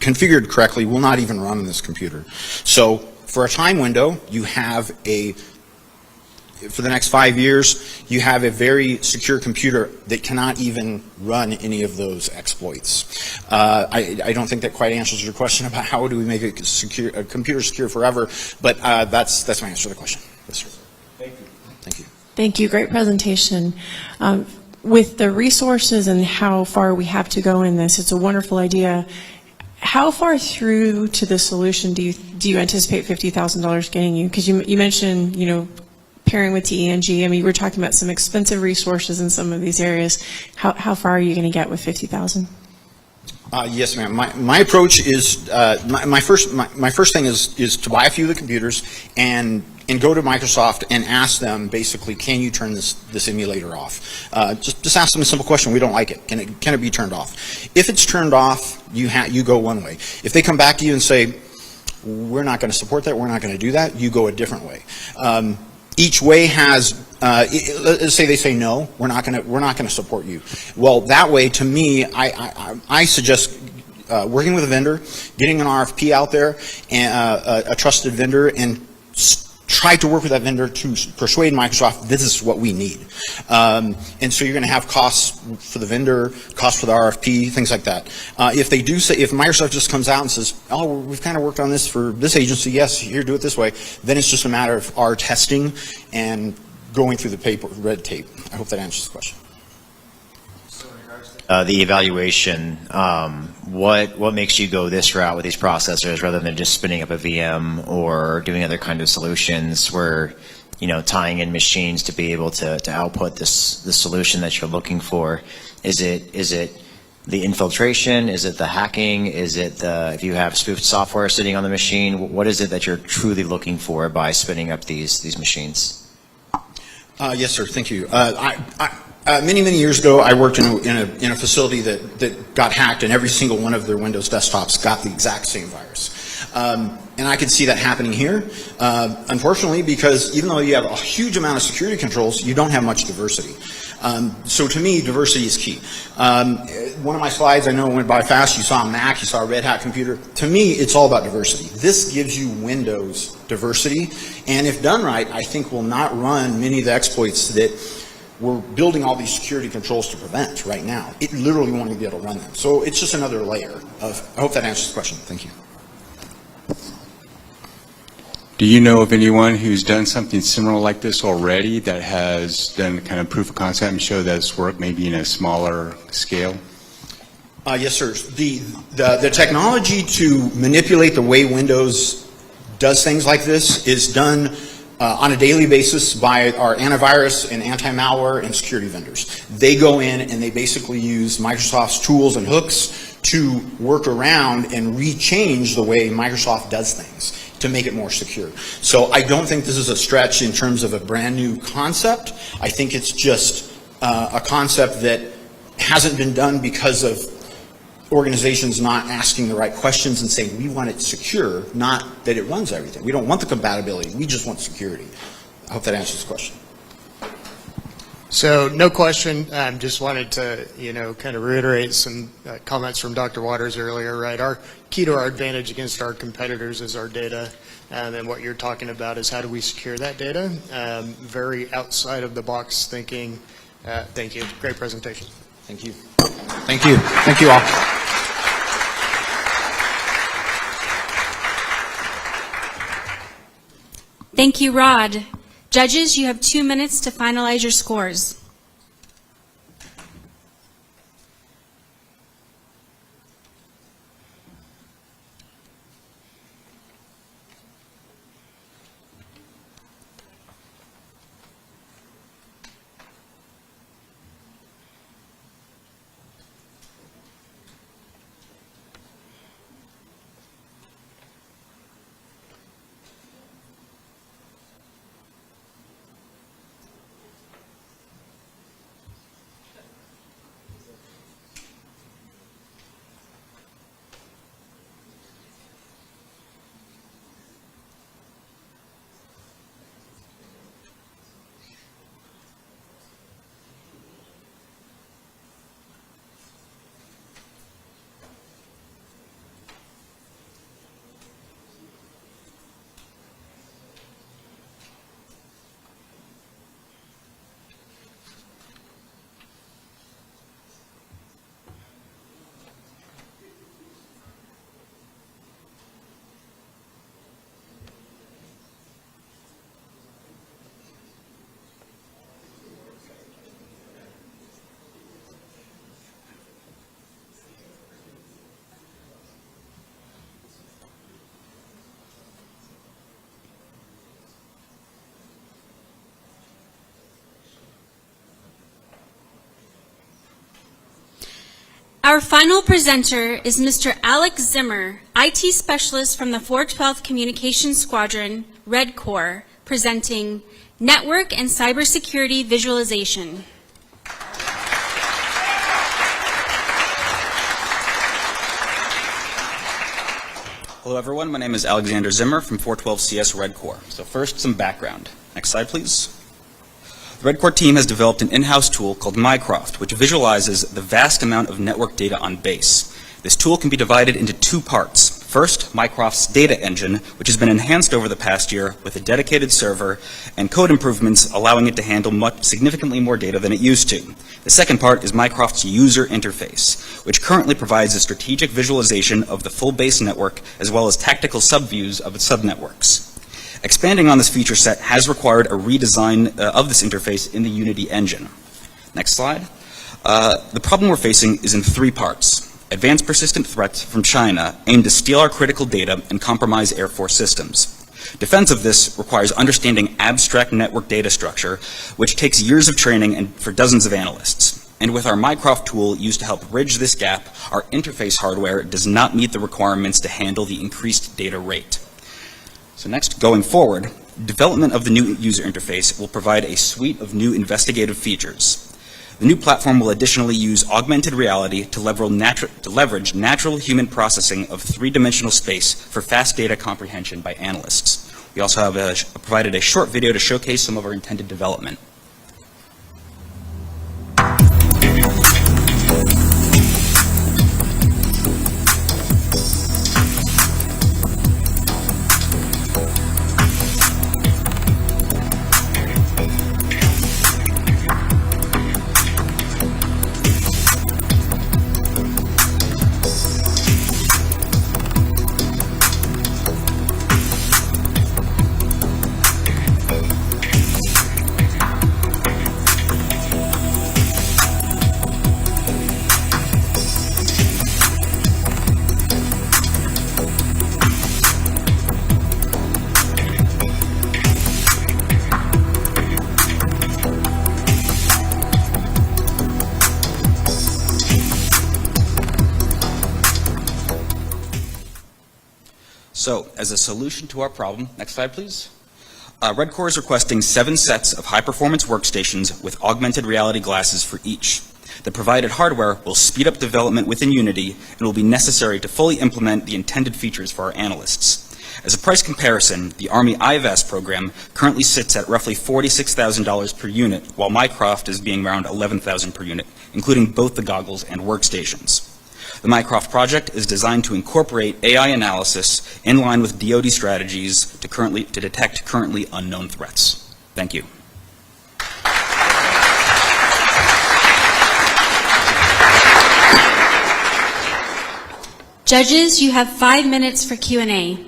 S11: configured correctly, will not even run on this computer. So for a time window, you have for the next 5 years, you have a very secure computer that cannot even run any of those exploits. I don't think that quite answers your question about how do we make a computer secure forever, but that's my answer to the question. Yes, sir. Thank you. Thank you.
S4: Thank you. Great presentation. With the resources and how far we have to go in this, it's a wonderful idea. How far through to the solution do you anticipate $50,000 getting you? Because you mentioned, pairing with TENG. I mean, we're talking about some expensive resources in some of these areas. How far are you going to get with $50,000?
S11: Yes, ma'am. My approach is my first thing is to buy a few of the computers and go to Microsoft and ask them basically, can you turn this emulator off? Just ask them a simple question. We don't like it. Can it be turned off? If it's turned off, you go one way. If they come back to you and say, we're not going to support that, we're not going to do that, you go a different way. Each way has, let's say they say no, we're not going to support you. Well, that way, to me, I suggest working with a vendor, getting an RFP out there, and a trusted vendor, and try to work with that vendor to persuade Microsoft this is what we need. And so you're going to have costs for the vendor, costs for the RFP, things like that. If they do say, if Microsoft just comes out and says, oh, we've kind of worked on this for this agency, yes, here, do it this way, then it's just a matter of our testing and going through the red tape. I hope that answers the question.
S6: The evaluation, what makes you go this route with these processors rather than just spinning up a VM or doing other kind of solutions where, you know, tying in machines to be able to output the solution that you're looking for? Is it the infiltration? Is it the hacking? Is it if you have spoofed software sitting on the machine? What is it that you're truly looking for by spinning up these machines?
S11: Yes, sir. Thank you. Many years ago, I worked in a facility that got hacked, and every single one of their Windows desktops got the exact same virus. And I could see that happening here, unfortunately, because even though you have a huge amount of security controls, you don't have much diversity. So to me, diversity is key. One of my slides, I know went by fast, you saw a Mac, you saw a Red Hat computer. To me, it's all about diversity. This gives you Windows diversity, and if done right, I think will not run many of the exploits that we're building all these security controls to prevent right now. It literally won't be able to run them. So it's just another layer of, I hope that answers the question. Thank you.
S7: Do you know of anyone who's done something similar like this already that has done kind of proof of concept and show that it's worked maybe in a smaller scale?
S11: Yes, sir. The technology to manipulate the way Windows does things like this is done on a daily basis by our antivirus and anti-malware and security vendors. They go in and they basically use Microsoft's tools and hooks to work around and rechange the way Microsoft does things to make it more secure. So I don't think this is a stretch in terms of a brand new concept. I think it's just a concept that hasn't been done because of organizations not asking the right questions and saying we want it secure, not that it runs everything. We don't want the compatibility, we just want security. I hope that answers the question.
S8: So no question, just wanted to, kind of reiterate some comments from Dr. Waters earlier, right? Our key to our advantage against our competitors is our data, and then what you're talking about is how do we secure that data? Very outside of the box thinking. Thank you, great presentation.
S11: Thank you. Thank you. Thank you all.
S1: Thank you, Rod. Judges, you have 2 minutes to finalize your scores. Our final presenter is Mr. Alex Zimmer, IT Specialist from the 412th Communications Squadron, Red Corps, presenting Network and Cybersecurity Visualization.
S12: Hello, everyone. My name is Alexander Zimmer from 412CS Red Core. So first, some background. Next slide, please. The Red Core team has developed an in-house tool called Mycroft, which visualizes the vast amount of network data on base. This tool can be divided into two parts. First, Mycroft's data engine, which has been enhanced over the past year with a dedicated server and code improvements allowing it to handle significantly more data than it used to. The second part is Mycroft's user interface, which currently provides a strategic visualization of the full base network as well as tactical subviews of its subnetworks. Expanding on this feature set has required a redesign of this interface in the Unity engine. Next slide. The problem we're facing is in three parts. Advanced persistent threats from China aim to steal our critical data and compromise Air Force systems. Defense of this requires understanding abstract network data structure, which takes years of training and for dozens of analysts. And with our Mycroft tool used to help bridge this gap, our interface hardware does not meet the requirements to handle the increased data rate. So next, going forward, development of the new user interface will provide a suite of new investigative features. The new platform will additionally use augmented reality to leverage natural human processing of three-dimensional space for fast data comprehension by analysts. We also have provided a short video to showcase some of our intended development. So, as a solution to our problem, next slide please. Red Core is requesting 7 sets of high-performance workstations with augmented reality glasses for each. The provided hardware will speed up development within Unity and will be necessary to fully implement the intended features for our analysts. As a price comparison, the Army IVAS program currently sits at roughly $46,000 per unit, while Mycroft is being around $11,000 per unit, including both the goggles and workstations. The Mycroft project is designed to incorporate AI analysis in line with DoD strategies to detect currently unknown threats. Thank you.
S1: Judges, you have 5 minutes for Q&A.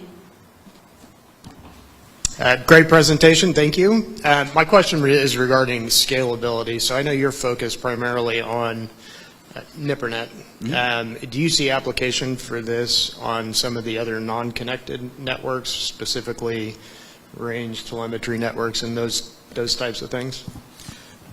S8: Great presentation, thank you. My question is regarding scalability. So I know you're focused primarily on NIPRNet. Mm-hmm. Do you see application for this on some of the other non-connected networks, specifically range telemetry networks and those types of things?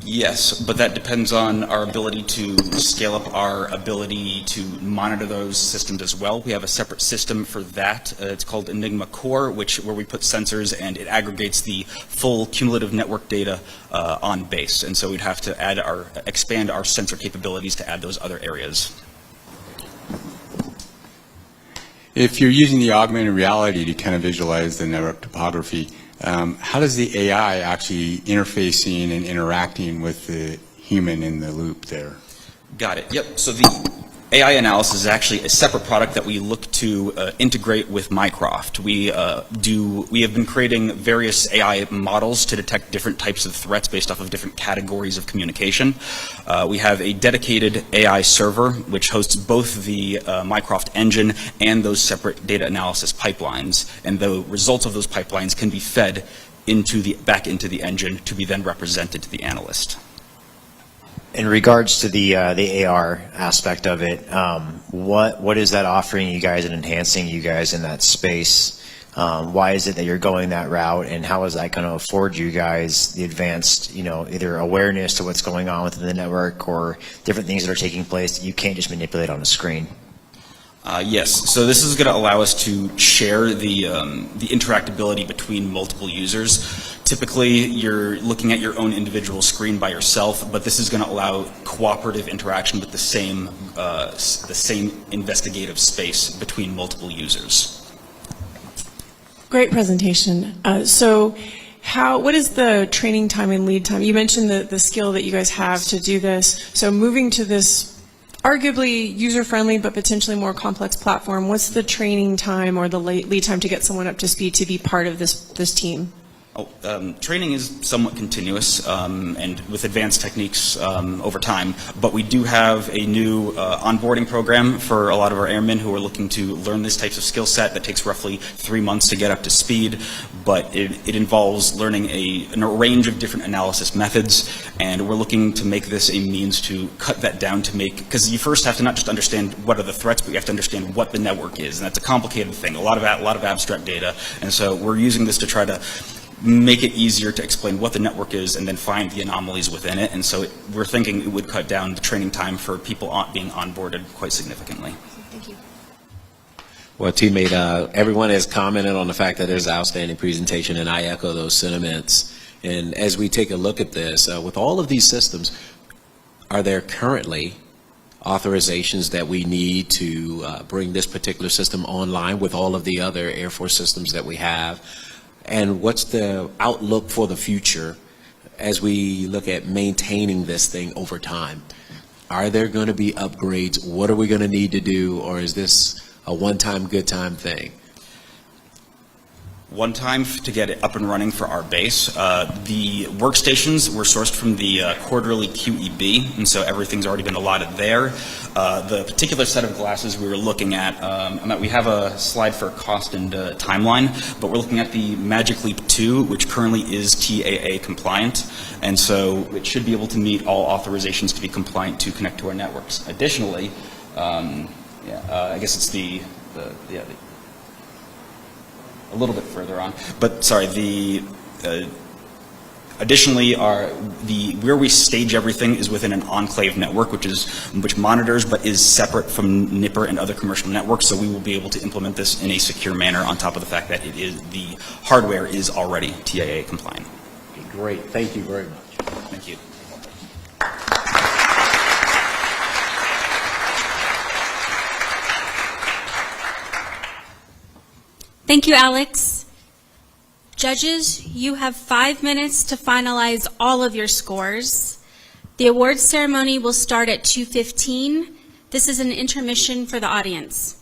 S12: Yes, but that depends on our ability to scale up our ability to monitor those systems as well. We have a separate system for that. It's called Enigma Core, where we put sensors and it aggregates the full cumulative network data on base. And so we'd have to expand our sensor capabilities to add those other areas.
S7: If you're using the augmented reality to kind of visualize the network topography, how does the AI actually interfacing and interacting with the human in the loop there?
S12: Got it. Yep. So the AI analysis is actually a separate product that we look to integrate with Mycroft. We have been creating various AI models to detect different types of threats based off of different categories of communication. We have a dedicated AI server which hosts both the Mycroft engine and those separate data analysis pipelines, and the results of those pipelines can be fed back into the engine to be then represented to the analyst.
S6: In regards to the AR aspect of it, what is that offering you guys and enhancing you guys in that space? Why is it that you're going that route, and how is that going to afford you guys the advanced, either awareness to what's going on within the network or different things that are taking place that you can't just manipulate on a screen?
S12: Yes, so this is going to allow us to share the interactability between multiple users. Typically, you're looking at your own individual screen by yourself, but this is going to allow cooperative interaction with the same investigative space between multiple users.
S4: Great presentation. What is the training time and lead time? You mentioned the skill that you guys have to do this. So moving to this arguably user-friendly but potentially more complex platform, what's the training time or the lead time to get someone up to speed to be part of this team?
S12: Training is somewhat continuous and with advanced techniques over time, but we do have a new onboarding program for a lot of our airmen who are looking to learn this types of skill set that takes roughly 3 months to get up to speed, but it involves learning a range of different analysis methods, and we're looking to make this a means to cut that down to make, because you first have to not just understand what are the threats, but you have to understand what the network is, and that's a complicated thing, a lot of abstract data, and so we're using this to try to make it easier to explain what the network is and then find the anomalies within it. And so we're thinking it would cut down the training time for people being onboarded quite significantly.
S1: Thank you.
S5: Well, teammate, everyone has commented on the fact that there's an outstanding presentation, and I echo those sentiments. And as we take a look at this, with all of these systems, are there currently authorizations that we need to bring this particular system online with all of the other Air Force systems that we have? And what's the outlook for the future as we look at maintaining this thing over time? Are there going to be upgrades? What are we going to need to do? Or is this a one-time, good time thing?
S12: One time to get it up and running for our base. The workstations were sourced from the quarterly QEB, and so everything's already been allotted there. The particular set of glasses we were looking at, we have a slide for cost and timeline, but we're looking at the Magic Leap 2, which currently is TAA compliant, and so it should be able to meet all authorizations to be compliant to connect to our networks. Additionally, I guess it's a little bit further on, but sorry, additionally, where we stage everything is within an enclave network, which monitors but is separate from NIPR and other commercial networks. So we will be able to implement this in a secure manner on top of the fact that the hardware is already TAA compliant.
S5: Great, thank you very much.
S12: Thank you.
S1: Thank you, Alex. Judges, you have 5 minutes to finalize all of your scores. The awards ceremony will start at 2:15. This is an intermission for the audience.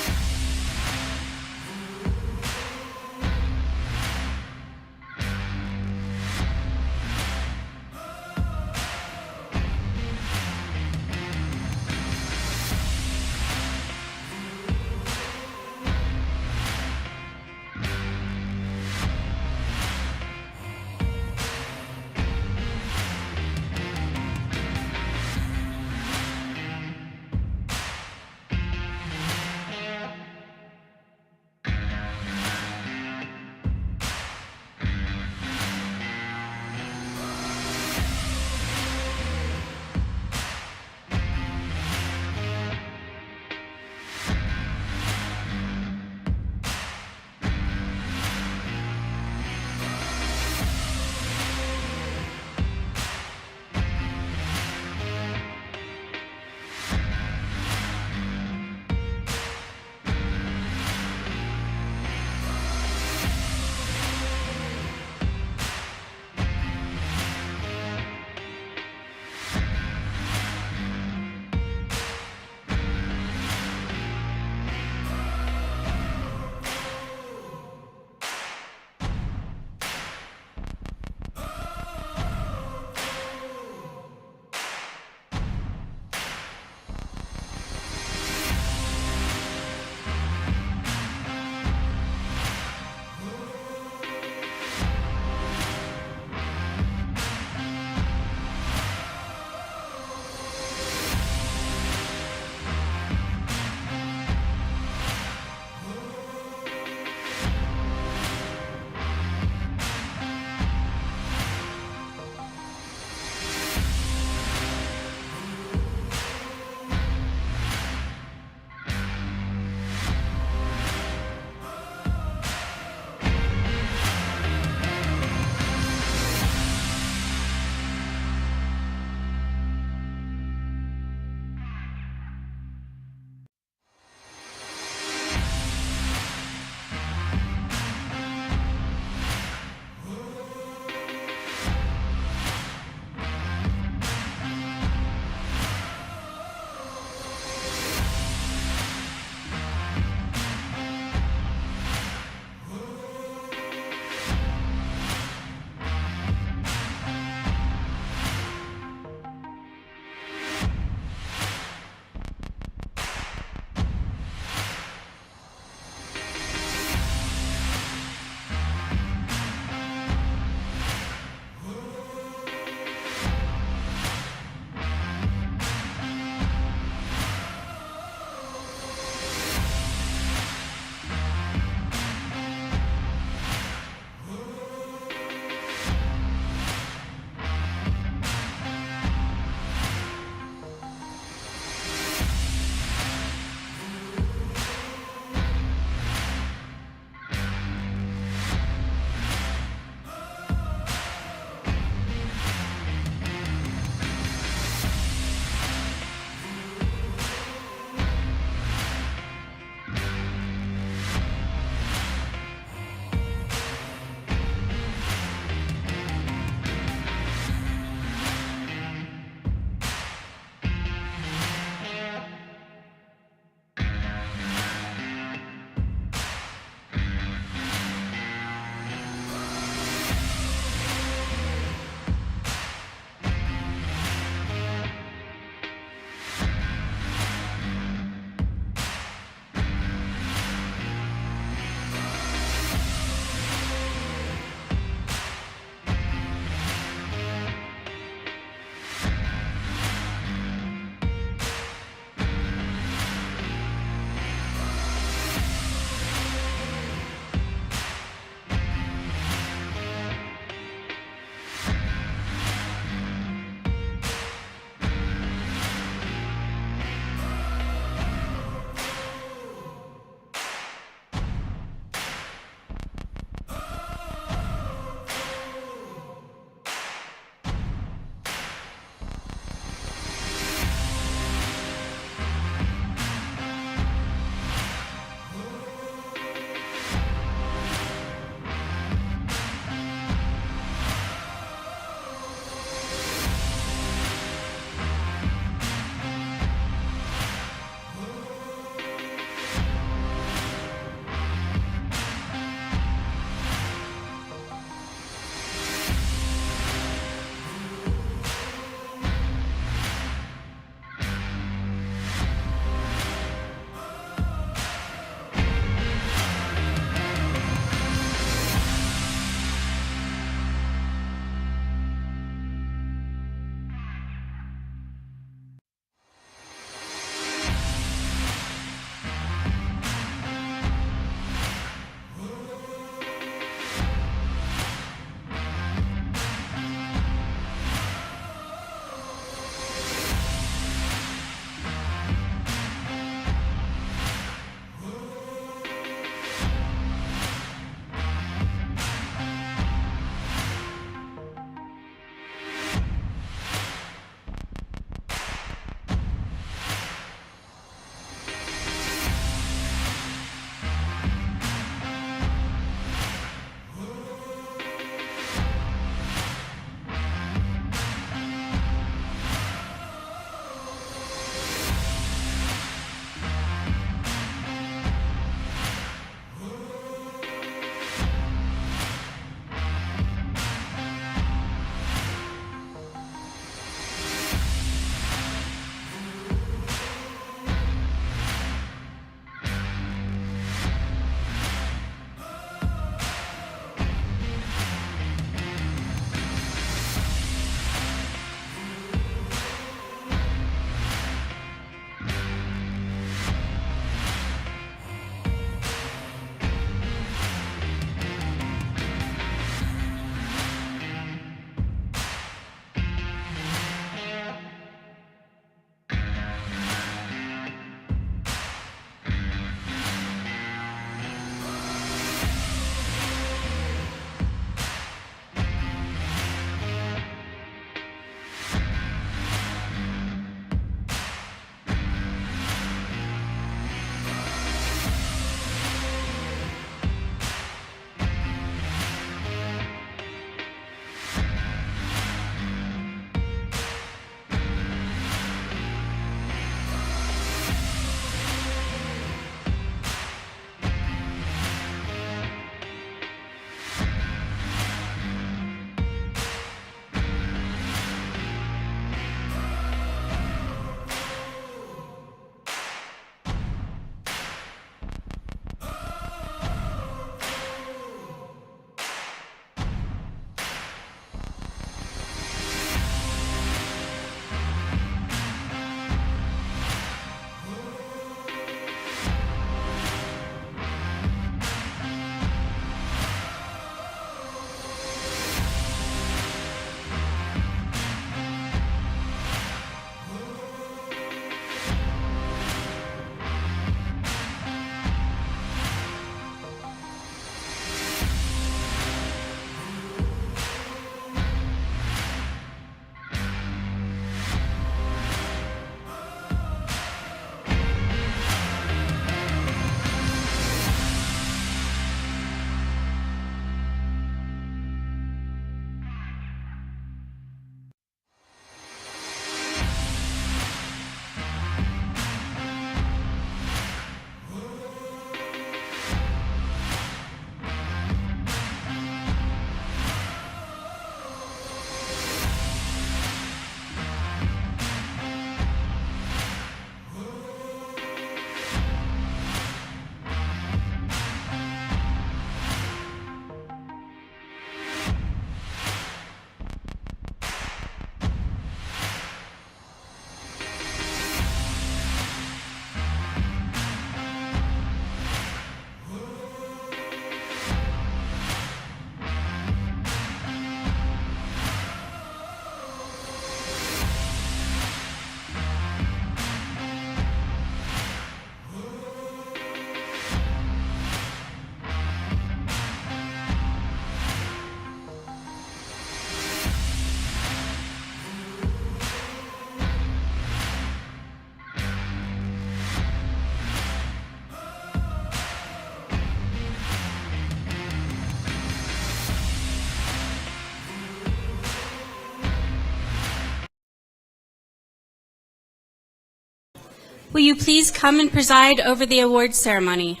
S1: will you please come and preside over the awards ceremony?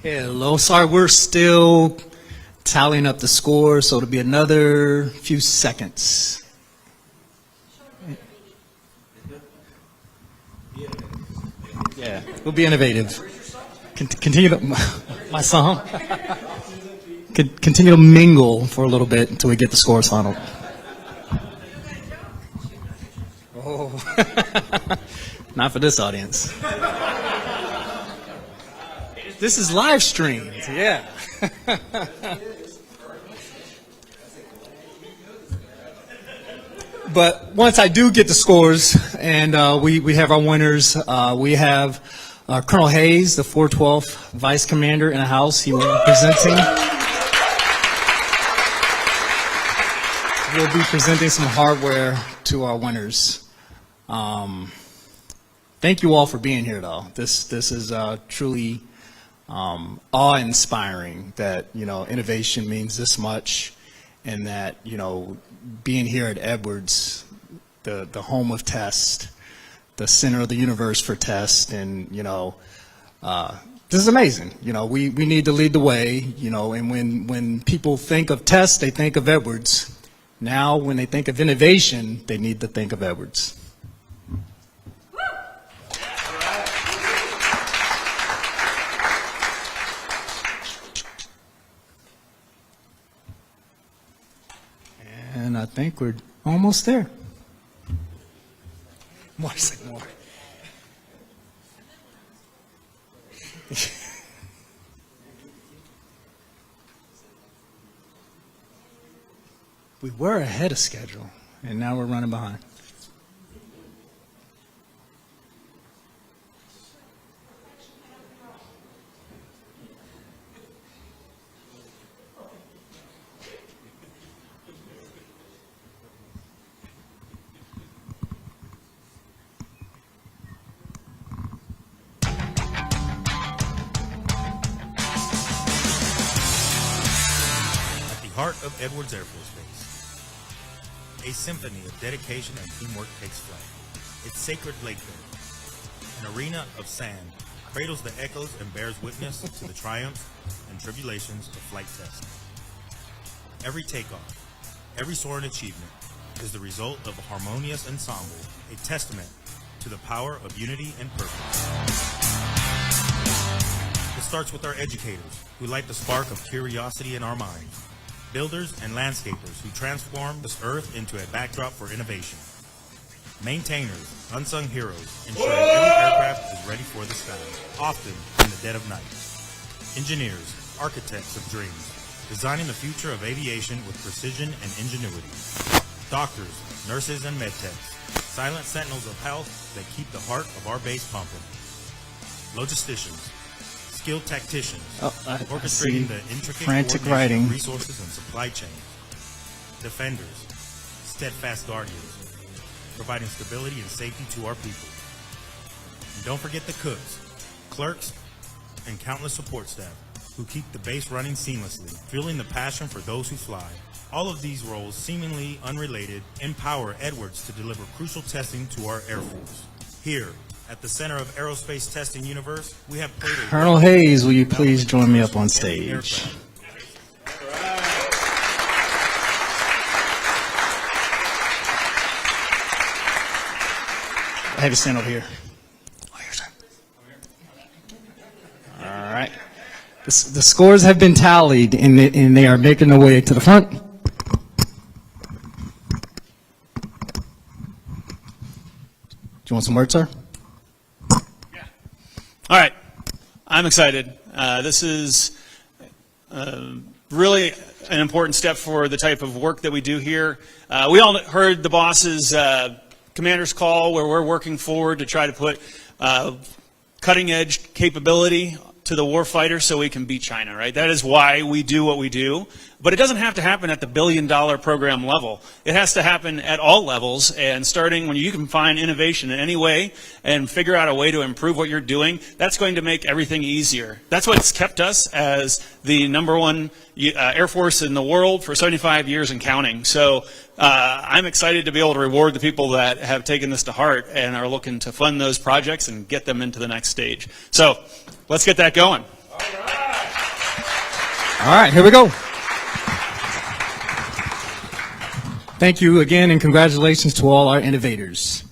S13: Hello, sorry, we're still tallying up the score, so it'll be another few seconds. Yeah, we'll be innovative. Continue to, my song? Continue to mingle for a little bit until we get the scores final. Oh, not for this audience. This is live streamed, yeah. But once I do get the scores and we have our winners, we have Colonel Hayes, the 412th Vice Commander in the House. He will be presenting. We'll be presenting some hardware to our winners. Thank you all for being here, though. This is truly awe-inspiring that, innovation means this much, and that, being here at Edwards, the home of test, the center of the universe for test, and, this is amazing. We need to lead the way, and when people think of test, they think of Edwards. Now, when they think of innovation, they need to think of Edwards. And I think we're almost there. More, more. We were ahead of schedule, and now we're running behind.
S14: Heart of Edwards Air Force Base. A symphony of dedication and teamwork takes flight. Its sacred lake bed, an arena of sand, cradles the echoes and bears witness to the triumphs and tribulations of flight testing. Every takeoff, every soaring achievement is the result of a harmonious ensemble, a testament to the power of unity and purpose. It starts with our educators, who light the spark of curiosity in our minds. Builders and landscapers who transform this earth into a backdrop for innovation. Maintainers, unsung heroes, ensuring every aircraft is ready for the sky, often in the dead of night. Engineers, architects of dreams, designing the future of aviation with precision and ingenuity. Doctors, nurses, and medtechs, silent sentinels of health that keep the heart of our base pumping. Logisticians, skilled tacticians, orchestrating the intricate
S13: frantic
S14: coordination
S13: writing.
S14: of resources and supply chains. Defenders, steadfast guardians, providing stability and safety to our people. And don't forget the cooks, clerks, and countless support staff who keep the base running seamlessly, fueling the passion for those who fly. All of these roles, seemingly unrelated, empower Edwards to deliver crucial testing to our Air Force. Here, at the center of aerospace testing universe, we have played a
S13: Colonel Hayes, will you please join me up on stage? I have you stand over here. All right. The scores have been tallied, and they are making their way to the front. Do you want some words, sir?
S15: All right, I'm excited. This is really an important step for the type of work that we do here. We all heard the boss's commander's call where we're working forward to try to put cutting edge capability to the warfighter so we can beat China, right? That is why we do what we do. But it doesn't have to happen at the billion-dollar program level. It has to happen at all levels, and starting when you can find innovation in any way and figure out a way to improve what you're doing, that's going to make everything easier. That's what's kept us as the #1 Air Force in the world for 75 years and counting. So I'm excited to be able to reward the people that have taken this to heart and are looking to fund those projects and get them into the next stage. So let's get that going.
S16: All right, here we go. Thank you again, and congratulations to all our innovators.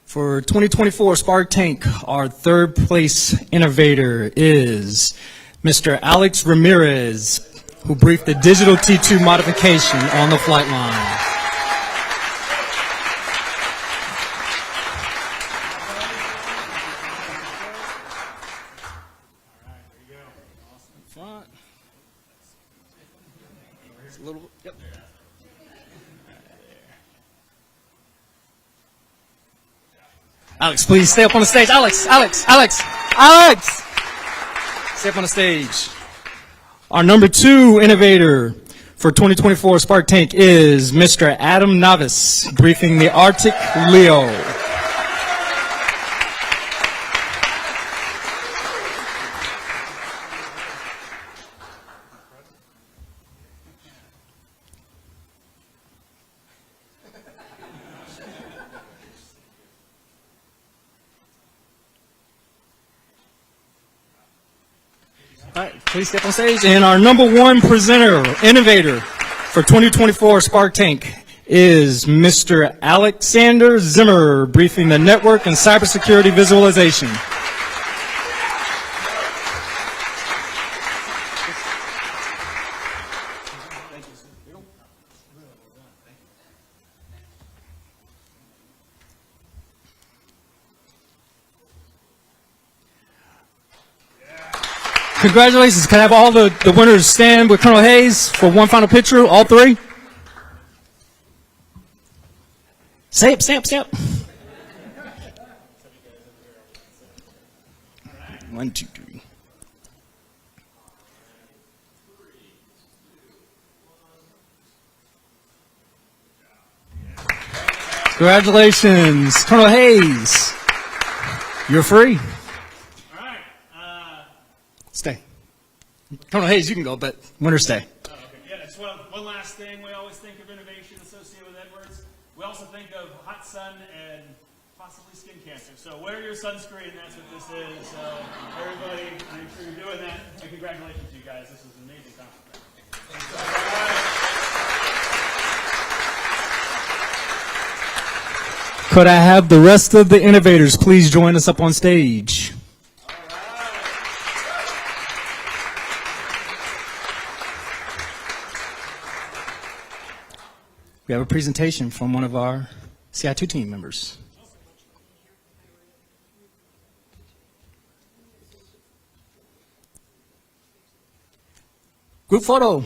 S16: For 2024 Spark Tank, our third place innovator is Mr. Alex Ramirez, who briefed the digital T2 modification on the flight line. Alex, please stay up on the stage. Alex! Stay up on the stage. Our #2 innovator for 2024 Spark Tank is Mr. Adam Navis, briefing the Arctic Leo. All right, please step on stage. And our #1 presenter, innovator for 2024 Spark Tank is Mr. Alexander Zimmer, briefing the network and cybersecurity visualization. Congratulations. Can I have all the winners stand with Colonel Hayes for one final picture, all three? Stay up. 1, 2, 3. Congratulations. Colonel Hayes, you're free. Stay. Colonel Hayes, you can go, but winners stay.
S15: Okay. Yeah, just one last thing. We always think of innovation associated with Edwards. We also think of hot sun and possibly skin cancer. So wear your sunscreen. That's what this is. So everybody, make sure you're doing that. And congratulations to you guys. This is an amazing conference.
S16: Could I have the rest of the innovators please join us up on stage? We have a presentation from one of our CI2 team members. Group photo.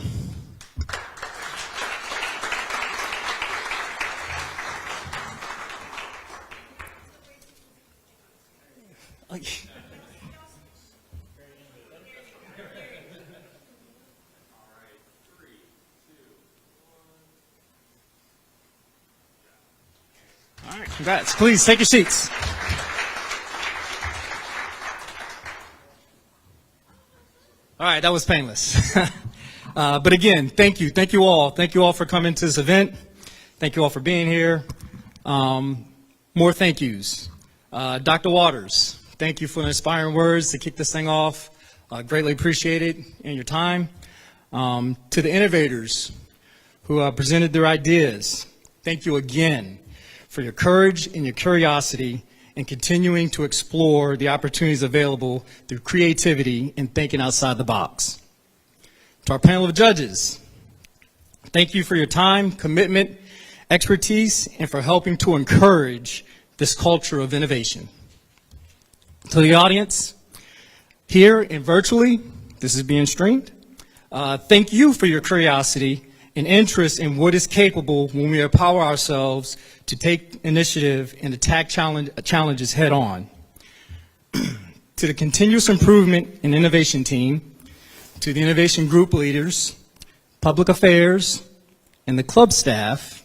S16: All right, congrats. Please take your seats. All right, that was painless. But again, thank you. Thank you all. Thank you all for coming to this event. Thank you all for being here. More thank yous. Dr. Waters, thank you for the inspiring words to kick this thing off. Greatly appreciate it and your time. To the innovators who presented their ideas, thank you again for your courage and your curiosity in continuing to explore the opportunities available through creativity and thinking outside the box. To our panel of judges, thank you for your time, commitment, expertise, and for helping to encourage this culture of innovation. To the audience, here and virtually, this is being streamed, thank you for your curiosity and interest in what is capable when we empower ourselves to take initiative and attack challenges head on. to the Continuous Improvement and Innovation Team, to the Innovation Group leaders, Public Affairs, and the club staff,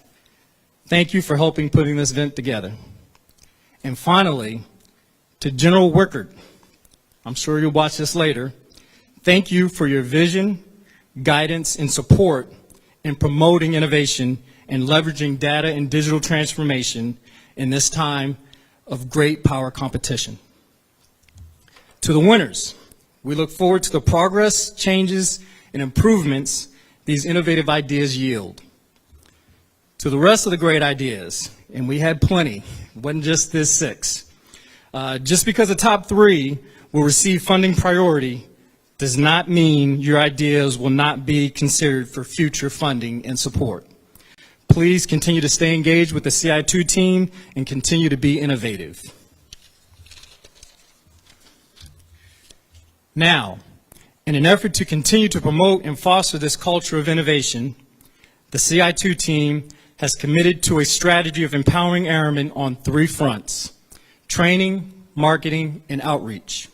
S16: thank you for helping putting this event together. And finally, to General Wickard, I'm sure you'll watch this later, thank you for your vision, guidance, and support in promoting innovation and leveraging data and digital transformation in this time of great power competition. To the winners, we look forward to the progress, changes, and improvements these innovative ideas yield. To the rest of the great ideas, and we had plenty, it wasn't just this 6. Just because the top 3 will receive funding priority does not mean your ideas will not be considered for future funding and support. Please continue to stay engaged with the CI2 team and continue to be innovative. Now, in an effort to continue to promote and foster this culture of innovation, the CI2 team has committed to a strategy of empowering airmen on 3 fronts: training, marketing, and outreach.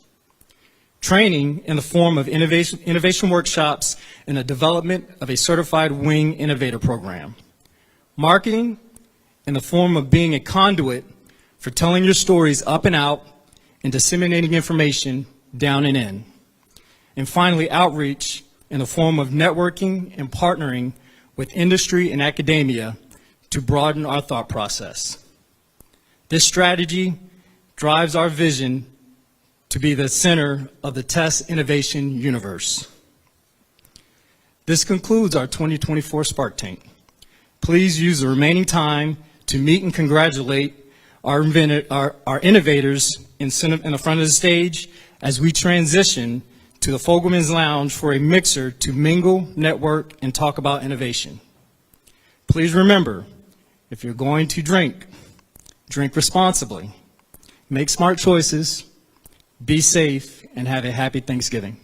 S16: Training in the form of innovation workshops and the development of a certified wing innovator program. Marketing in the form of being a conduit for telling your stories up and out and disseminating information down and in. And finally, outreach in the form of networking and partnering with industry and academia to broaden our thought process. This strategy drives our vision to be the center of the test innovation universe. This concludes our 2024 Spark Tank. Please use the remaining time to meet and congratulate our innovators in the front of the stage as we transition to the Fogelman's Lounge for a mixer to mingle, network, and talk about innovation. Please remember, if you're going to drink, drink responsibly. Make smart choices, be safe, and have a happy Thanksgiving.